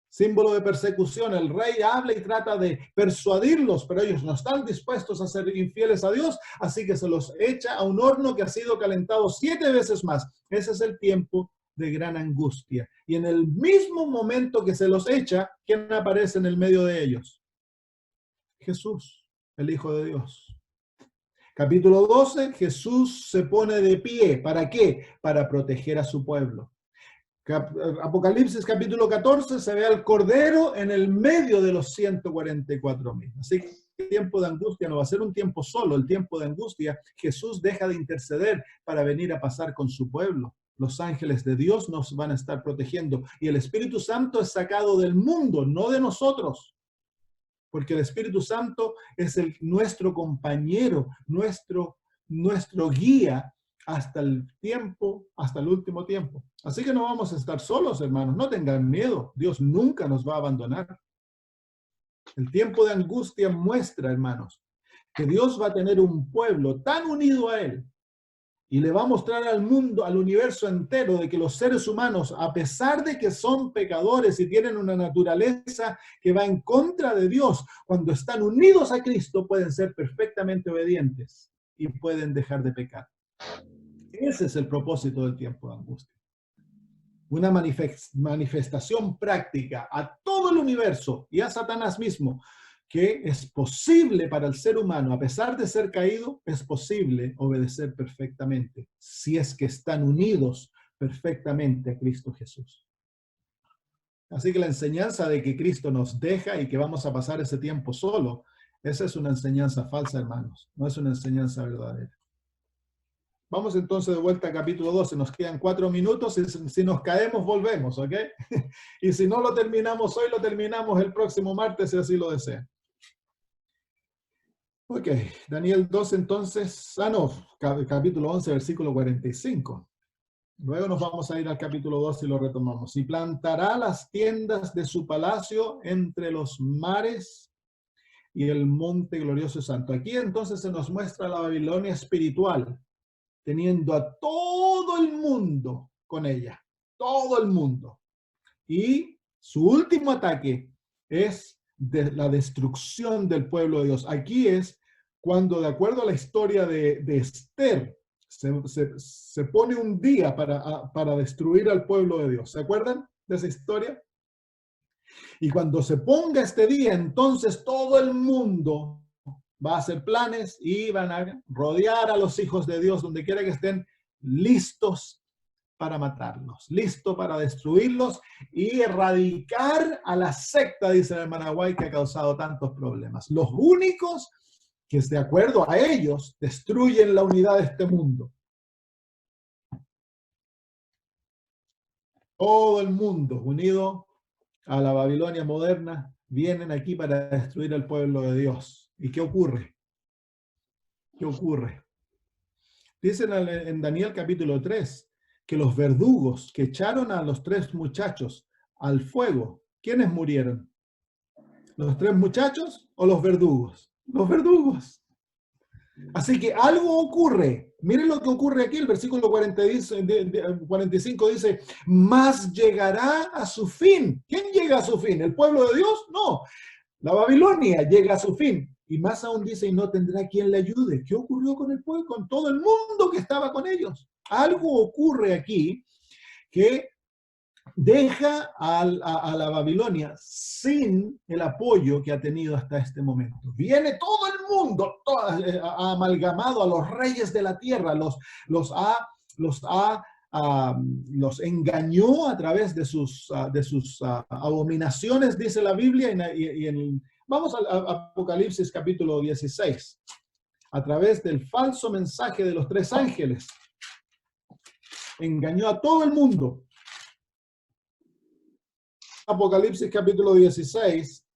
Símbolo de persecución, el rey habla y trata de persuadirlos, pero ellos no están dispuestos a ser infieles a Dios, así que se los echa a un horno que ha sido calentado 7 veces más. Ese es el tiempo de gran angustia. Y en el mismo momento que se los echa, ¿quién aparece en el medio de ellos? Jesús, el Hijo de Dios. Capítulo 12, Jesús se pone de pie. ¿Para qué? Para proteger a su pueblo. Apocalipsis capítulo 14 se ve al Cordero en el medio de los 144,000. Así que el tiempo de angustia no va a ser un tiempo solo, el tiempo de angustia, Jesús deja de interceder para venir a pasar con su pueblo. Los ángeles de Dios nos van a estar protegiendo y el Espíritu Santo es sacado del mundo, no de nosotros. Porque el Espíritu Santo es nuestro compañero, nuestro guía hasta el tiempo, hasta el último tiempo. Así que no vamos a estar solos, hermanos. No tengan miedo. Dios nunca nos va a abandonar. El tiempo de angustia muestra, hermanos, que Dios va a tener un pueblo tan unido a Él y le va a mostrar al mundo, al universo entero, de que los seres humanos, a pesar de que son pecadores y tienen una naturaleza que va en contra de Dios, cuando están unidos a Cristo pueden ser perfectamente obedientes y pueden dejar de pecar. Ese es el propósito del tiempo de angustia. Una manifestación práctica a todo el universo y a Satanás mismo, que es posible para el ser humano, a pesar de ser caído, es posible obedecer perfectamente, si es que están unidos perfectamente a Cristo Jesús. Así que la enseñanza de que Cristo nos deja y que vamos a pasar ese tiempo solo, esa es una enseñanza falsa, hermanos, no es una enseñanza verdadera. Vamos entonces de vuelta a capítulo 12, nos quedan 4 minutos, y si nos caemos volvemos, ¿ok? Y si no lo terminamos hoy, lo terminamos el próximo martes, si así lo desean. Ok, Daniel 12 entonces, capítulo 11, versículo 45. Luego nos vamos a ir al capítulo 12 y lo retomamos. Y plantará las tiendas de su palacio entre los mares y el monte glorioso y santo. Aquí entonces se nos muestra la Babilonia espiritual, teniendo a todo el mundo con ella, todo el mundo. Y su último ataque es de la destrucción del pueblo de Dios. Aquí es cuando, de acuerdo a la historia de Esther, se pone un día para destruir al pueblo de Dios. ¿Se acuerdan de esa historia? Y cuando se ponga este día, entonces todo el mundo va a hacer planes y van a rodear a los hijos de Dios donde quiera que estén, listos para matarlos, listos para destruirlos y erradicar a la secta, dice la hermana White, que ha causado tantos problemas. Los únicos que, de acuerdo a ellos, destruyen la unidad de este mundo. Todo el mundo unido a la Babilonia moderna vienen aquí para destruir al pueblo de Dios. ¿Y qué ocurre? ¿Qué ocurre? Dicen en Daniel capítulo 3 que los verdugos que echaron a los 3 muchachos al fuego, ¿quiénes murieron? ¿Los 3 muchachos o los verdugos? Los verdugos. Así que algo ocurre. Miren lo que ocurre aquí. El versículo 45 dice, mas llegará a su fin. ¿Quién llega a su fin? ¿El pueblo de Dios? No. La Babilonia llega a su fin. Y más aún dice, y no tendrá quien le ayude. ¿Qué ocurrió con el pueblo? Con todo el mundo que estaba con ellos. Algo ocurre aquí que deja a la Babilonia sin el apoyo que ha tenido hasta este momento. Viene todo el mundo, ha amalgamado a los reyes de la tierra, los engañó a través de sus abominaciones, dice la Biblia, vamos al Apocalipsis capítulo 16, a través del falso mensaje de los 3 ángeles. Engañó a todo el mundo. Apocalipsis capítulo 16,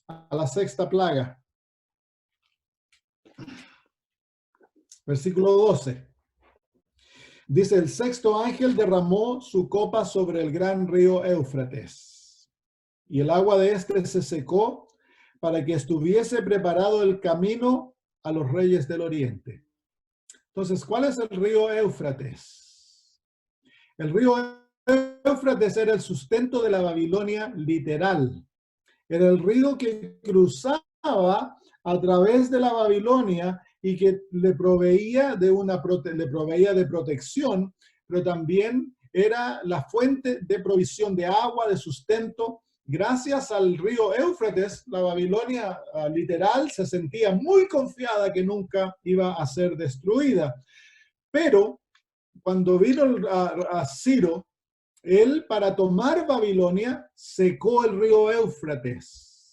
a la 6ª plaga. Versículo 12. Dice, el 6º ángel derramó su copa sobre el gran río Éufrates, y el agua de este se secó para que estuviese preparado el camino a los reyes del oriente. Entonces, ¿cuál es el río Éufrates? El río Éufrates era el sustento de la Babilonia literal. Era el río que cruzaba a través de la Babilonia y que le proveía de protección, pero también era la fuente de provisión de agua, de sustento. Gracias al río Éufrates, la Babilonia literal se sentía muy confiada que nunca iba a ser destruida. Pero cuando vino a Ciro, él, para tomar Babilonia, secó el río Éufrates,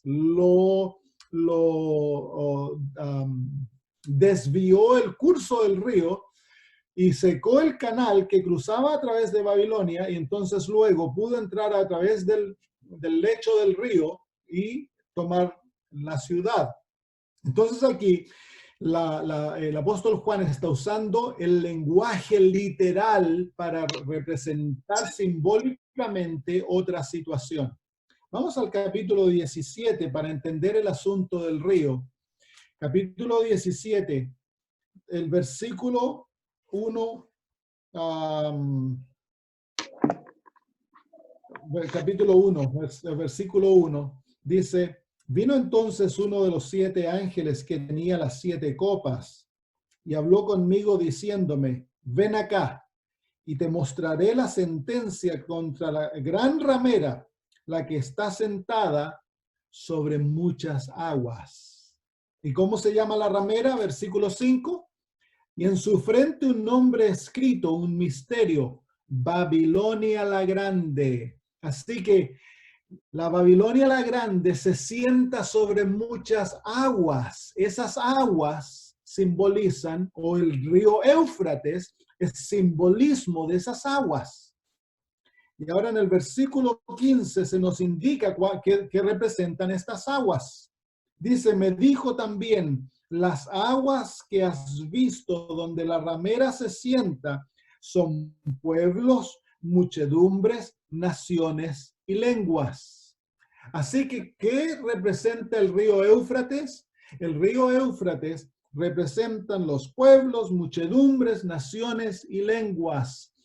desvió el curso del río y secó el canal que cruzaba a través de Babilonia, y entonces luego pudo entrar a través del lecho del río y tomar la ciudad. Entonces aquí el apóstol Juan está usando el lenguaje literal para representar simbólicamente otra situación. Vamos al capítulo 17 para entender el asunto del río. Capítulo 17, el versículo 1, capítulo 1, el versículo 1, dice, vino entonces uno de los 7 ángeles que tenía las 7 copas y habló conmigo diciéndome, ven acá y te mostraré la sentencia contra la gran ramera, la que está sentada sobre muchas aguas. ¿Y cómo se llama la ramera? Versículo 5. Y en su frente un nombre escrito, un misterio, Babilonia la Grande. Así que la Babilonia la Grande se sienta sobre muchas aguas. Esas aguas simbolizan, o el río Éufrates es simbolismo de esas aguas. Y ahora en el versículo 15 se nos indica qué representan estas aguas. Dice, me dijo también, las aguas que has visto donde la ramera se sienta son pueblos, muchedumbres, naciones y lenguas. Así que, ¿qué representa el río Éufrates? El río Éufrates representan los pueblos, muchedumbres, naciones y lenguas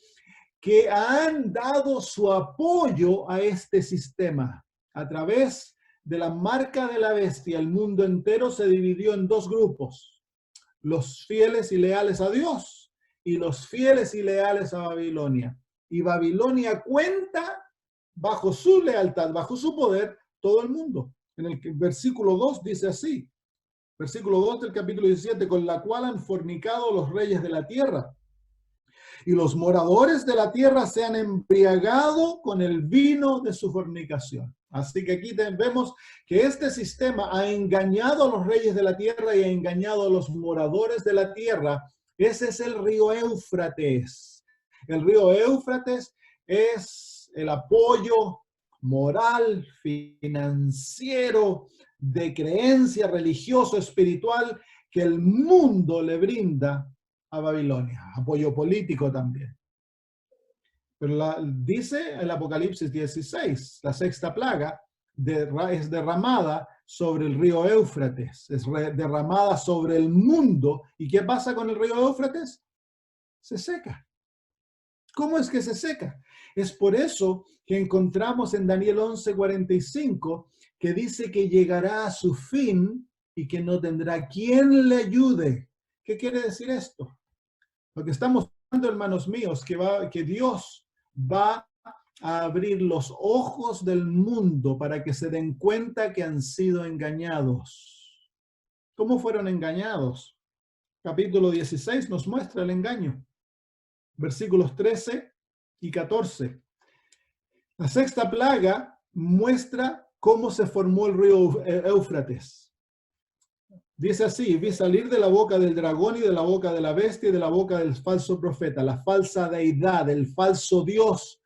que han dado su apoyo a este sistema. A través de la marca de la bestia, el mundo entero se dividió en 2 grupos: los fieles y leales a Dios y los fieles y leales a Babilonia. Y Babilonia cuenta bajo su lealtad, bajo su poder, todo el mundo. En el versículo 2 dice así, versículo 2 del capítulo 17, con la cual han fornicado los reyes de la tierra. Y los moradores de la tierra se han embriagado con el vino de su fornicación. Así que aquí vemos que este sistema ha engañado a los reyes de la tierra y ha engañado a los moradores de la tierra. Ese es el río Éufrates. El río Éufrates es el apoyo moral, financiero, de creencia, religioso, espiritual, que el mundo le brinda a Babilonia. Apoyo político también. Pero dice el Apocalipsis 16, la sexta plaga es derramada sobre el río Éufrates, es derramada sobre el mundo. ¿Y qué pasa con el río Éufrates? Se seca. ¿Cómo es que se seca? Es por eso que encontramos en Daniel 11:45 que dice que llegará a su fin y que no tendrá quien le ayude. ¿Qué quiere decir esto? Lo que estamos viendo, hermanos míos, que Dios va a abrir los ojos del mundo para que se den cuenta que han sido engañados. ¿Cómo fueron engañados? Capítulo 16 nos muestra el engaño. Versículos 13 y 14. La sexta plaga muestra cómo se formó el río Éufrates. Dice así: vi salir de la boca del dragón y de la boca de la bestia y de la boca del falso profeta, la falsa deidad, el falso Dios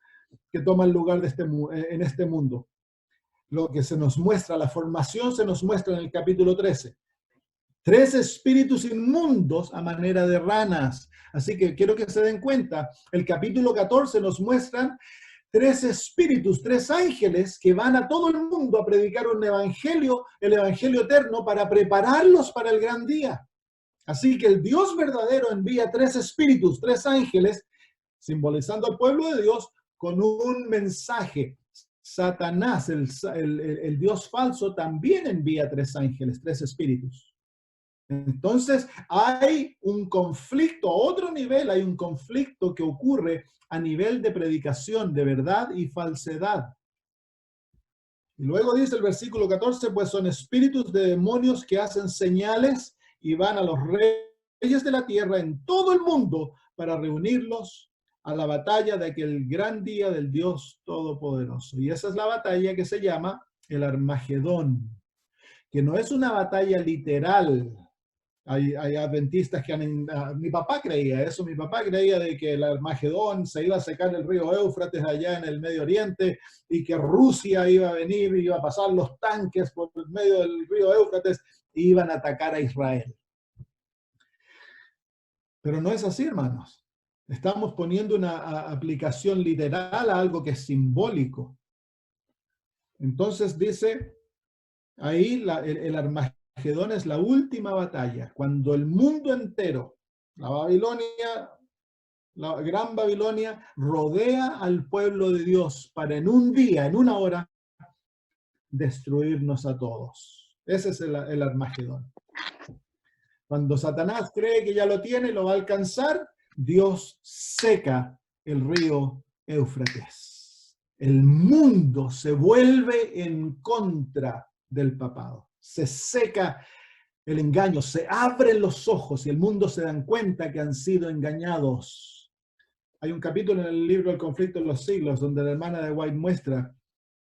que toma el lugar en este mundo. Lo que se nos muestra, la formación se nos muestra en el capítulo 13. 3 espíritus inmundos a manera de ranas. Así que quiero que se den cuenta, el capítulo 14 nos muestran 3 espíritus, 3 ángeles que van a todo el mundo a predicar un evangelio, el evangelio eterno, para prepararlos para el gran día. Así que el Dios verdadero envía 3 espíritus, 3 ángeles, simbolizando al pueblo de Dios, con un mensaje. Satanás, el Dios falso, también envía 3 ángeles, 3 espíritus. Entonces hay un conflicto, a otro nivel, hay un conflicto que ocurre a nivel de predicación de verdad y falsedad. Y luego dice el versículo 14, pues son espíritus de demonios que hacen señales y van a los reyes de la tierra en todo el mundo para reunirlos a la batalla de aquel gran día del Dios Todopoderoso. Y esa es la batalla que se llama el Armagedón, que no es una batalla literal. Hay adventistas que mi papá creía eso, mi papá creía de que el Armagedón se iba a secar el río Éufrates allá en el Medio Oriente y que Rusia iba a venir, iba a pasar los tanques por el medio del río Éufrates e iban a atacar a Israel. Pero no es así, hermanos. Estamos poniendo una aplicación literal a algo que es simbólico. Entonces dice ahí el Armagedón es la última batalla, cuando el mundo entero, la Babilonia, la gran Babilonia, rodea al pueblo de Dios para en un día, en una hora, destruirnos a todos. Ese es el Armagedón. Cuando Satanás cree que ya lo tiene, lo va a alcanzar, Dios seca el río Éufrates. El mundo se vuelve en contra del papado. Se seca el engaño, se abren los ojos y el mundo se dan cuenta que han sido engañados. Hay un capítulo en el libro El conflicto de los siglos donde la hermana de White muestra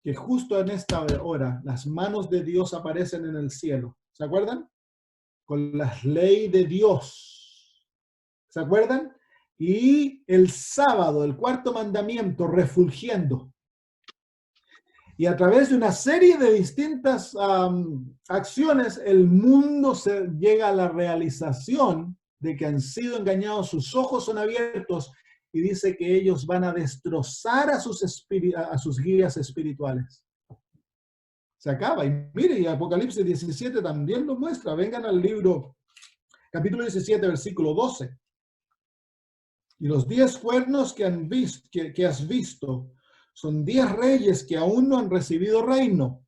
que justo en esta hora las manos de Dios aparecen en el cielo. ¿Se acuerdan? Con la ley de Dios. ¿Se acuerdan? Y el sábado, el cuarto mandamiento, refulgiendo. Y a través de una serie de distintas acciones, el mundo llega a la realización de que han sido engañados, sus ojos son abiertos, y dice que ellos van a destrozar a sus guías espirituales. Se acaba. Y mire, y Apocalipsis 17 también lo muestra. Vengan al libro, capítulo 17, versículo 12. Y los 10 cuernos que has visto son 10 reyes que aún no han recibido reino,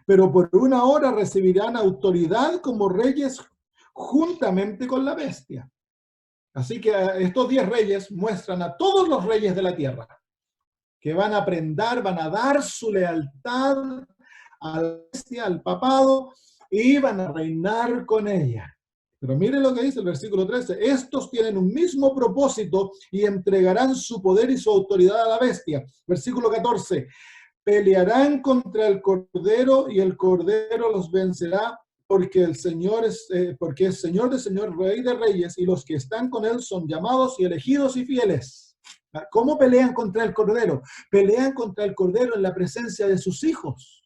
pero por una hora recibirán autoridad como reyes juntamente con la bestia. Así que estos 10 reyes muestran a todos los reyes de la tierra que van a van a dar su lealtad a la bestia, al papado, y van a reinar con ella. Pero mire lo que dice el versículo 13. Estos tienen un mismo propósito y entregarán su poder y su autoridad a la bestia. Versículo 14. Pelearán contra el Cordero y el Cordero los vencerá porque el Señor porque es Señor de señores, Rey de reyes, y los que están con él son llamados y elegidos y fieles. ¿Cómo pelean contra el Cordero? Pelean contra el Cordero en la presencia de sus hijos.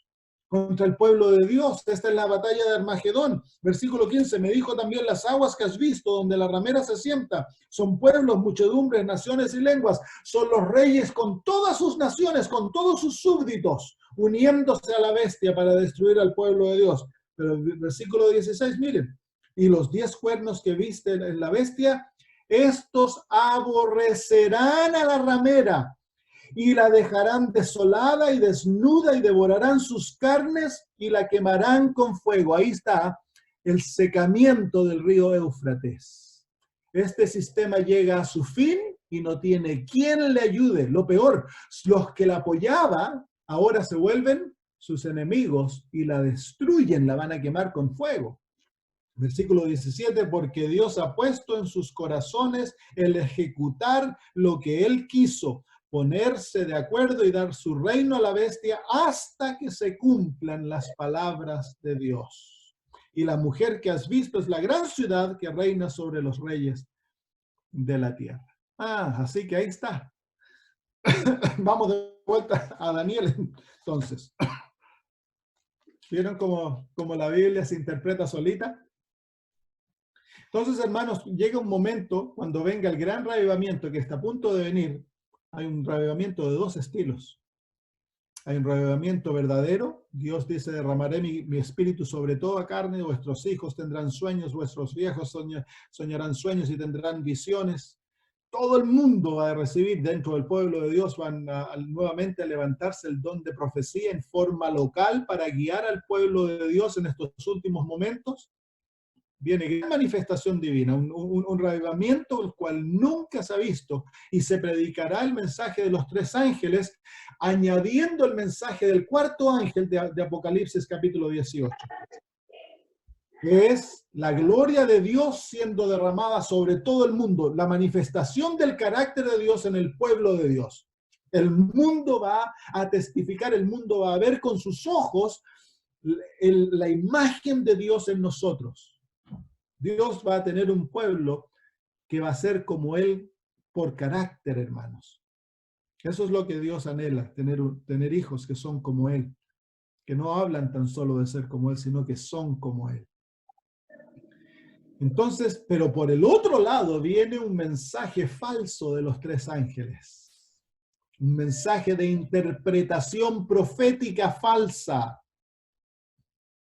contra el pueblo de Dios. Esta es la batalla de Armagedón. Versículo 15, me dijo también: las aguas que has visto, donde la ramera se sienta, son pueblos, muchedumbres, naciones y lenguas. Son los reyes con todas sus naciones, con todos sus súbditos, uniéndose a la bestia para destruir al pueblo de Dios. Pero el versículo 16, miren: y los 10 cuernos que viste en la bestia, estos aborrecerán a la ramera y la dejarán desolada y desnuda, y devorarán sus carnes y la quemarán con fuego. Ahí está el secamiento del río Éufrates. Este sistema llega a su fin y no tiene quien le ayude. Lo peor, los que la apoyaban ahora se vuelven sus enemigos y la destruyen, la van a quemar con fuego. Versículo 17, porque Dios ha puesto en sus corazones el ejecutar lo que Él quiso, ponerse de acuerdo y dar su reino a la bestia hasta que se cumplan las palabras de Dios. Y la mujer que has visto es la gran ciudad que reina sobre los reyes de la tierra. Así que ahí está. Vamos de vuelta a Daniel entonces. ¿Vieron cómo la Biblia se interpreta solita? Entonces, hermanos, llega un momento cuando venga el gran reavivamiento que está a punto de venir. Hay un reavivamiento de 2 estilos. Hay un reavivamiento verdadero. Dios dice: derramaré mi espíritu sobre toda carne, vuestros hijos tendrán sueños, vuestros viejos soñarán sueños y tendrán visiones. Todo el mundo va a recibir, dentro del pueblo de Dios, van nuevamente a levantarse el don de profecía en forma local para guiar al pueblo de Dios en estos últimos momentos. Viene gran manifestación divina, un reavivamiento el cual nunca se ha visto, y se predicará el mensaje de los 3 ángeles, añadiendo el mensaje del 4º ángel de Apocalipsis capítulo 18, que es la gloria de Dios siendo derramada sobre todo el mundo, la manifestación del carácter de Dios en el pueblo de Dios. El mundo va a testificar, el mundo va a ver con sus ojos la imagen de Dios en nosotros. Dios va a tener un pueblo que va a ser como Él por carácter, hermanos. Eso es lo que Dios anhela, tener hijos que son como Él, que no hablan tan solo de ser como Él, sino que son como Él. Entonces, pero por el otro lado viene un mensaje falso de los 3 ángeles. Un mensaje de interpretación profética falsa,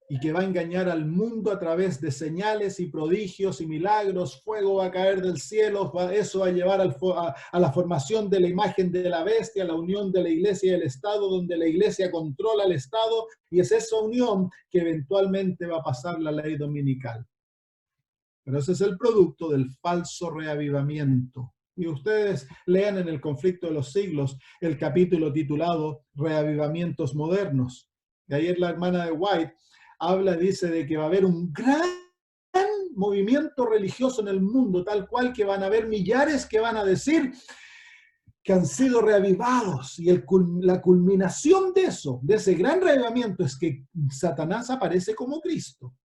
y que va a engañar al mundo a través de señales y prodigios y milagros. Fuego va a caer del cielo, eso va a llevar a la formación de la imagen de la bestia, la unión de la iglesia y el Estado, donde la iglesia controla el Estado, y es esa unión que eventualmente va a pasar la ley dominical. Pero ese es el producto del falso reavivamiento. Y ustedes lean en el Conflicto de los Siglos el capítulo titulado Reavivamientos Modernos. Y ayer la hermana de White dice de que va a haber un gran movimiento religioso en el mundo, tal cual que van a haber millares que van a decir que han sido reavivados. Y la culminación de eso, de ese gran reavivamiento, es que Satanás aparece como Cristo.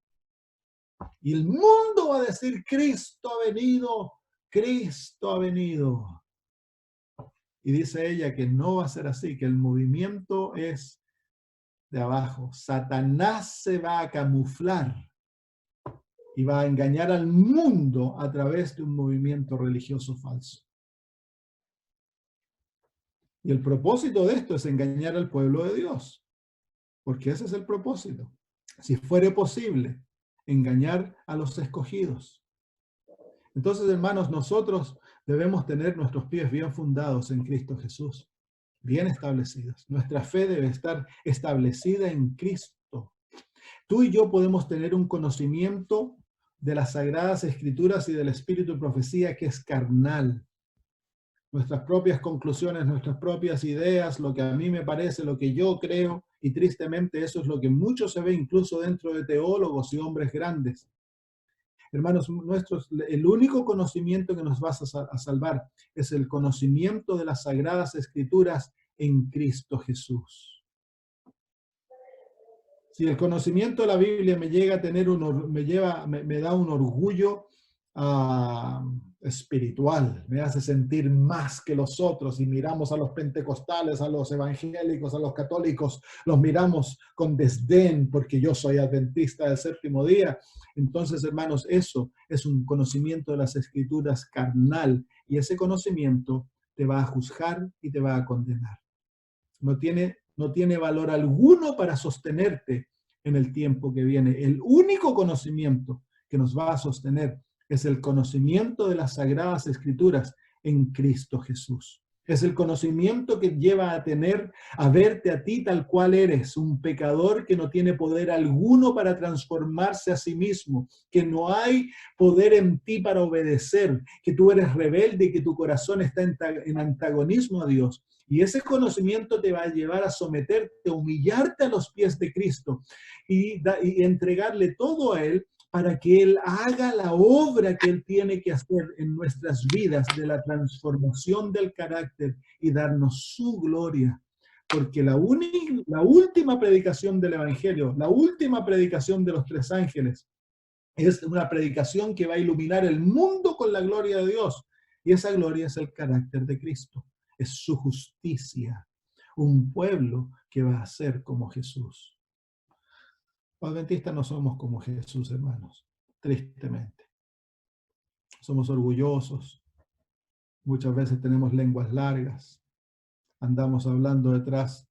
Y el mundo va a decir: Cristo ha venido, Cristo ha venido. Y dice ella que no va a ser así, que el movimiento es de abajo. Satanás se va a camuflar y va a engañar al mundo a través de un movimiento religioso falso. Y el propósito de esto es engañar al pueblo de Dios, porque ese es el propósito. Si fuere posible, engañar a los escogidos. Entonces, hermanos, nosotros debemos tener nuestros pies bien fundados en Cristo Jesús, bien establecidos. Nuestra fe debe estar establecida en Cristo. Tú y yo podemos tener un conocimiento de las Sagradas Escrituras y del Espíritu de Profecía que es carnal. Nuestras propias conclusiones, nuestras propias ideas, lo que a mí me parece, lo que yo creo, y tristemente eso es lo que mucho se ve incluso dentro de teólogos y hombres grandes. Hermanos nuestros, el único conocimiento que nos va a salvar es el conocimiento de las Sagradas Escrituras en Cristo Jesús. Si el conocimiento de la Biblia me llega a tener me da un orgullo espiritual, me hace sentir más que los otros, y miramos a los pentecostales, a los evangélicos, a los católicos, los miramos con desdén porque yo soy adventista del séptimo día. Entonces, hermanos, eso es un conocimiento de las Escrituras carnal, y ese conocimiento te va a juzgar y te va a condenar. No tiene valor alguno para sostenerte en el tiempo que viene. El único conocimiento que nos va a sostener es el conocimiento de las Sagradas Escrituras en Cristo Jesús. Es el conocimiento que lleva a verte a ti tal cual eres, un pecador que no tiene poder alguno para transformarse a sí mismo, que no hay poder en ti para obedecer, que tú eres rebelde y que tu corazón está en antagonismo a Dios. Y ese conocimiento te va a llevar a someterte, a humillarte a los pies de Cristo y entregarle todo a Él, para que Él haga la obra que Él tiene que hacer en nuestras vidas de la transformación del carácter y darnos su gloria. Porque la última predicación del Evangelio, la última predicación de los tres ángeles, es una predicación que va a iluminar el mundo con la gloria de Dios. Y esa gloria es el carácter de Cristo, es su justicia, un pueblo que va a ser como Jesús. Los adventistas no somos como Jesús, hermanos, tristemente. Somos orgullosos, muchas veces tenemos lenguas largas, andamos hablando detrás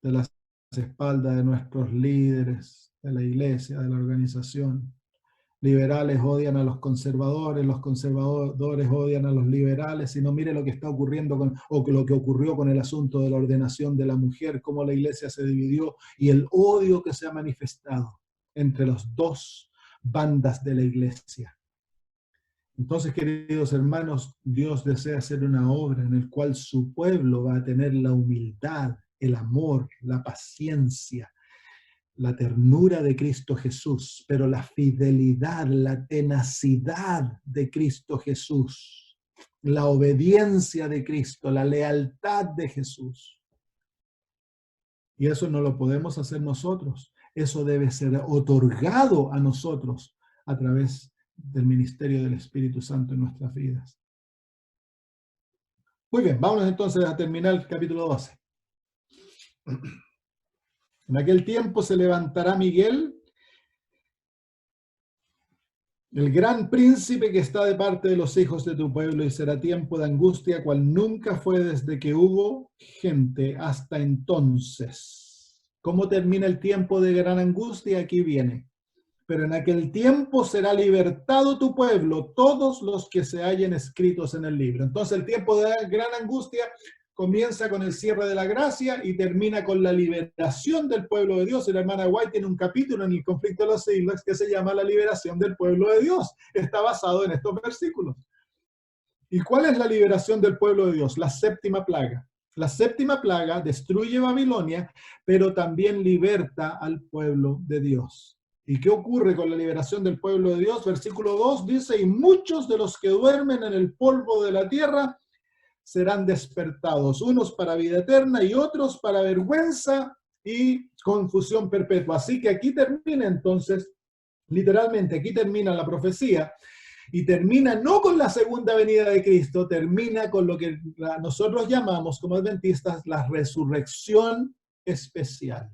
de las espaldas de nuestros líderes, de la iglesia, de la organización. Liberales odian a los conservadores odian a los liberales, y no mire lo que está ocurriendo lo que ocurrió con el asunto de la ordenación de la mujer, cómo la iglesia se dividió y el odio que se ha manifestado entre las dos bandas de la iglesia. Entonces, queridos hermanos, Dios desea hacer una obra en la cual su pueblo va a tener la humildad, el amor, la paciencia, la ternura de Cristo Jesús, pero la fidelidad, la tenacidad de Cristo Jesús, la obediencia de Cristo, la lealtad de Jesús. Y eso no lo podemos hacer nosotros. Eso debe ser otorgado a nosotros a través del ministerio del Espíritu Santo en nuestras vidas. Muy bien, vámonos entonces a terminar el capítulo 12. En aquel tiempo se levantará Miguel, el gran príncipe que está de parte de los hijos de tu pueblo, y será tiempo de angustia cual nunca fue desde que hubo gente hasta entonces. ¿Cómo termina el tiempo de gran angustia? Aquí viene. Pero en aquel tiempo será libertado tu pueblo, todos los que se hallen escritos en el libro. Entonces el tiempo de gran angustia comienza con el cierre de la gracia y termina con la liberación del pueblo de Dios. Y la hermana White tiene un capítulo en el conflicto de los siglos que se llama la liberación del pueblo de Dios. Está basado en estos versículos. ¿Y cuál es la liberación del pueblo de Dios? La séptima plaga. La séptima plaga destruye Babilonia, pero también liberta al pueblo de Dios. ¿Y qué ocurre con la liberación del pueblo de Dios? Versículo 2 dice, y muchos de los que duermen en el polvo de la tierra serán despertados, unos para vida eterna y otros para vergüenza y confusión perpetua. Así que aquí termina entonces, literalmente aquí termina la profecía, y termina no con la segunda venida de Cristo, termina con lo que nosotros llamamos como adventistas la resurrección especial.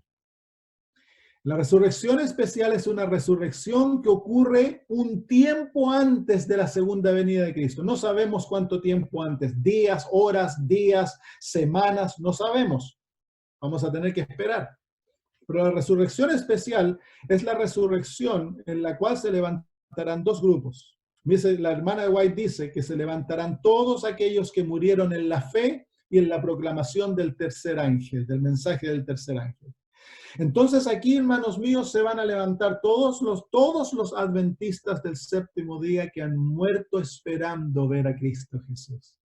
La resurrección especial es una resurrección que ocurre un tiempo antes de la segunda venida de Cristo. No sabemos cuánto tiempo antes, días, horas, semanas, no sabemos. Vamos a tener que esperar. Pero la resurrección especial es la resurrección en la cual se levantarán dos grupos. La hermana de White dice que se levantarán todos aquellos que murieron en la fe y en la proclamación del tercer ángel, del mensaje del tercer ángel. Entonces aquí, hermanos míos, se van a levantar todos los adventistas del séptimo día que han muerto esperando ver a Cristo Jesús.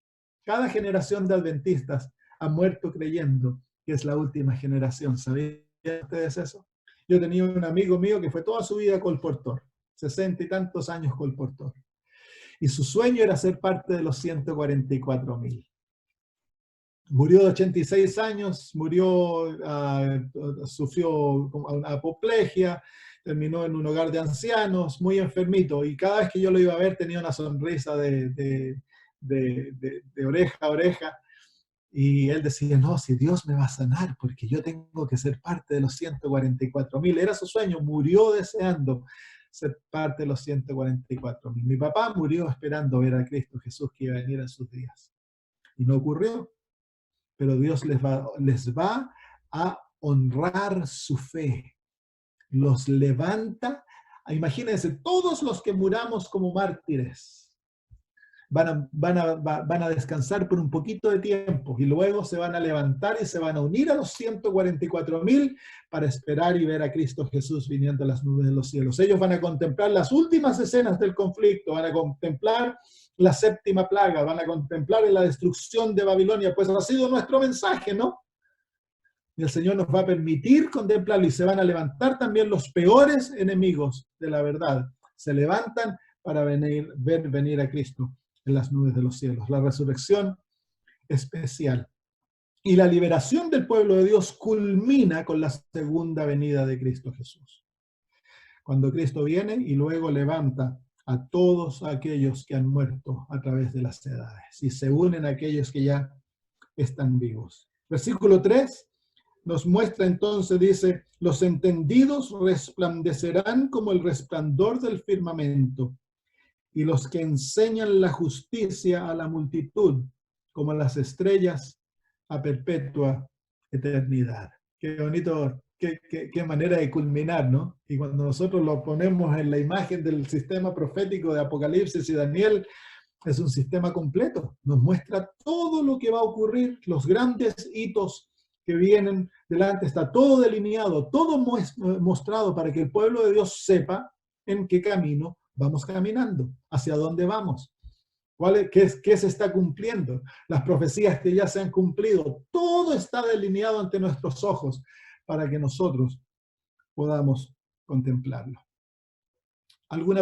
Cada generación de adventistas ha muerto creyendo que es la última generación. ¿Sabían ustedes eso? Yo tenía un amigo mío que fue toda su vida colportor, 60 y tantos años colportor. Y su sueño era ser parte de los 144,000. Murió de 86 años, sufrió apoplejía terminó en un hogar de ancianos, muy enfermito, y cada vez que yo lo iba a ver tenía una sonrisa de oreja a oreja, y él decía, no, si Dios me va a sanar, porque yo tengo que ser parte de los 144.000. Era su sueño, murió deseando ser parte de los 144.000. Mi papá murió esperando ver a Cristo Jesús que iba a venir en sus días. Y no ocurrió, pero Dios les va a honrar su fe. Los levanta. Imagínense, todos los que muramos como mártires van a descansar por un poquito de tiempo y luego se van a levantar y se van a unir a los 144.000 para esperar y ver a Cristo Jesús viniendo a las nubes de los cielos. Ellos van a contemplar las últimas escenas del conflicto, van a contemplar la séptima plaga, van a contemplar la destrucción de Babilonia, pues ha sido nuestro mensaje, ¿no? Y el Señor nos va a permitir contemplarlo y se van a levantar también los peores enemigos de la verdad. Se levantan para ver venir a Cristo en las nubes de los cielos. La resurrección especial. Y la liberación del pueblo de Dios culmina con la segunda venida de Cristo Jesús. Cuando Cristo viene y luego levanta a todos aquellos que han muerto a través de las edades y se unen a aquellos que ya están vivos. Versículo 3 nos muestra entonces, dice, los entendidos resplandecerán como el resplandor del firmamento, y los que enseñan la justicia a la multitud, como las estrellas a perpetua eternidad. Qué bonito, qué manera de culminar, ¿no? Y cuando nosotros lo ponemos en la imagen del sistema profético de Apocalipsis y Daniel, es un sistema completo. Nos muestra todo lo que va a ocurrir, los grandes hitos que vienen delante, está todo delineado, todo mostrado para que el pueblo de Dios sepa en qué camino vamos caminando, hacia dónde vamos, qué se está cumpliendo, las profecías que ya se han cumplido, todo está delineado ante nuestros ojos para que nosotros podamos contemplarlo. ¿Alguna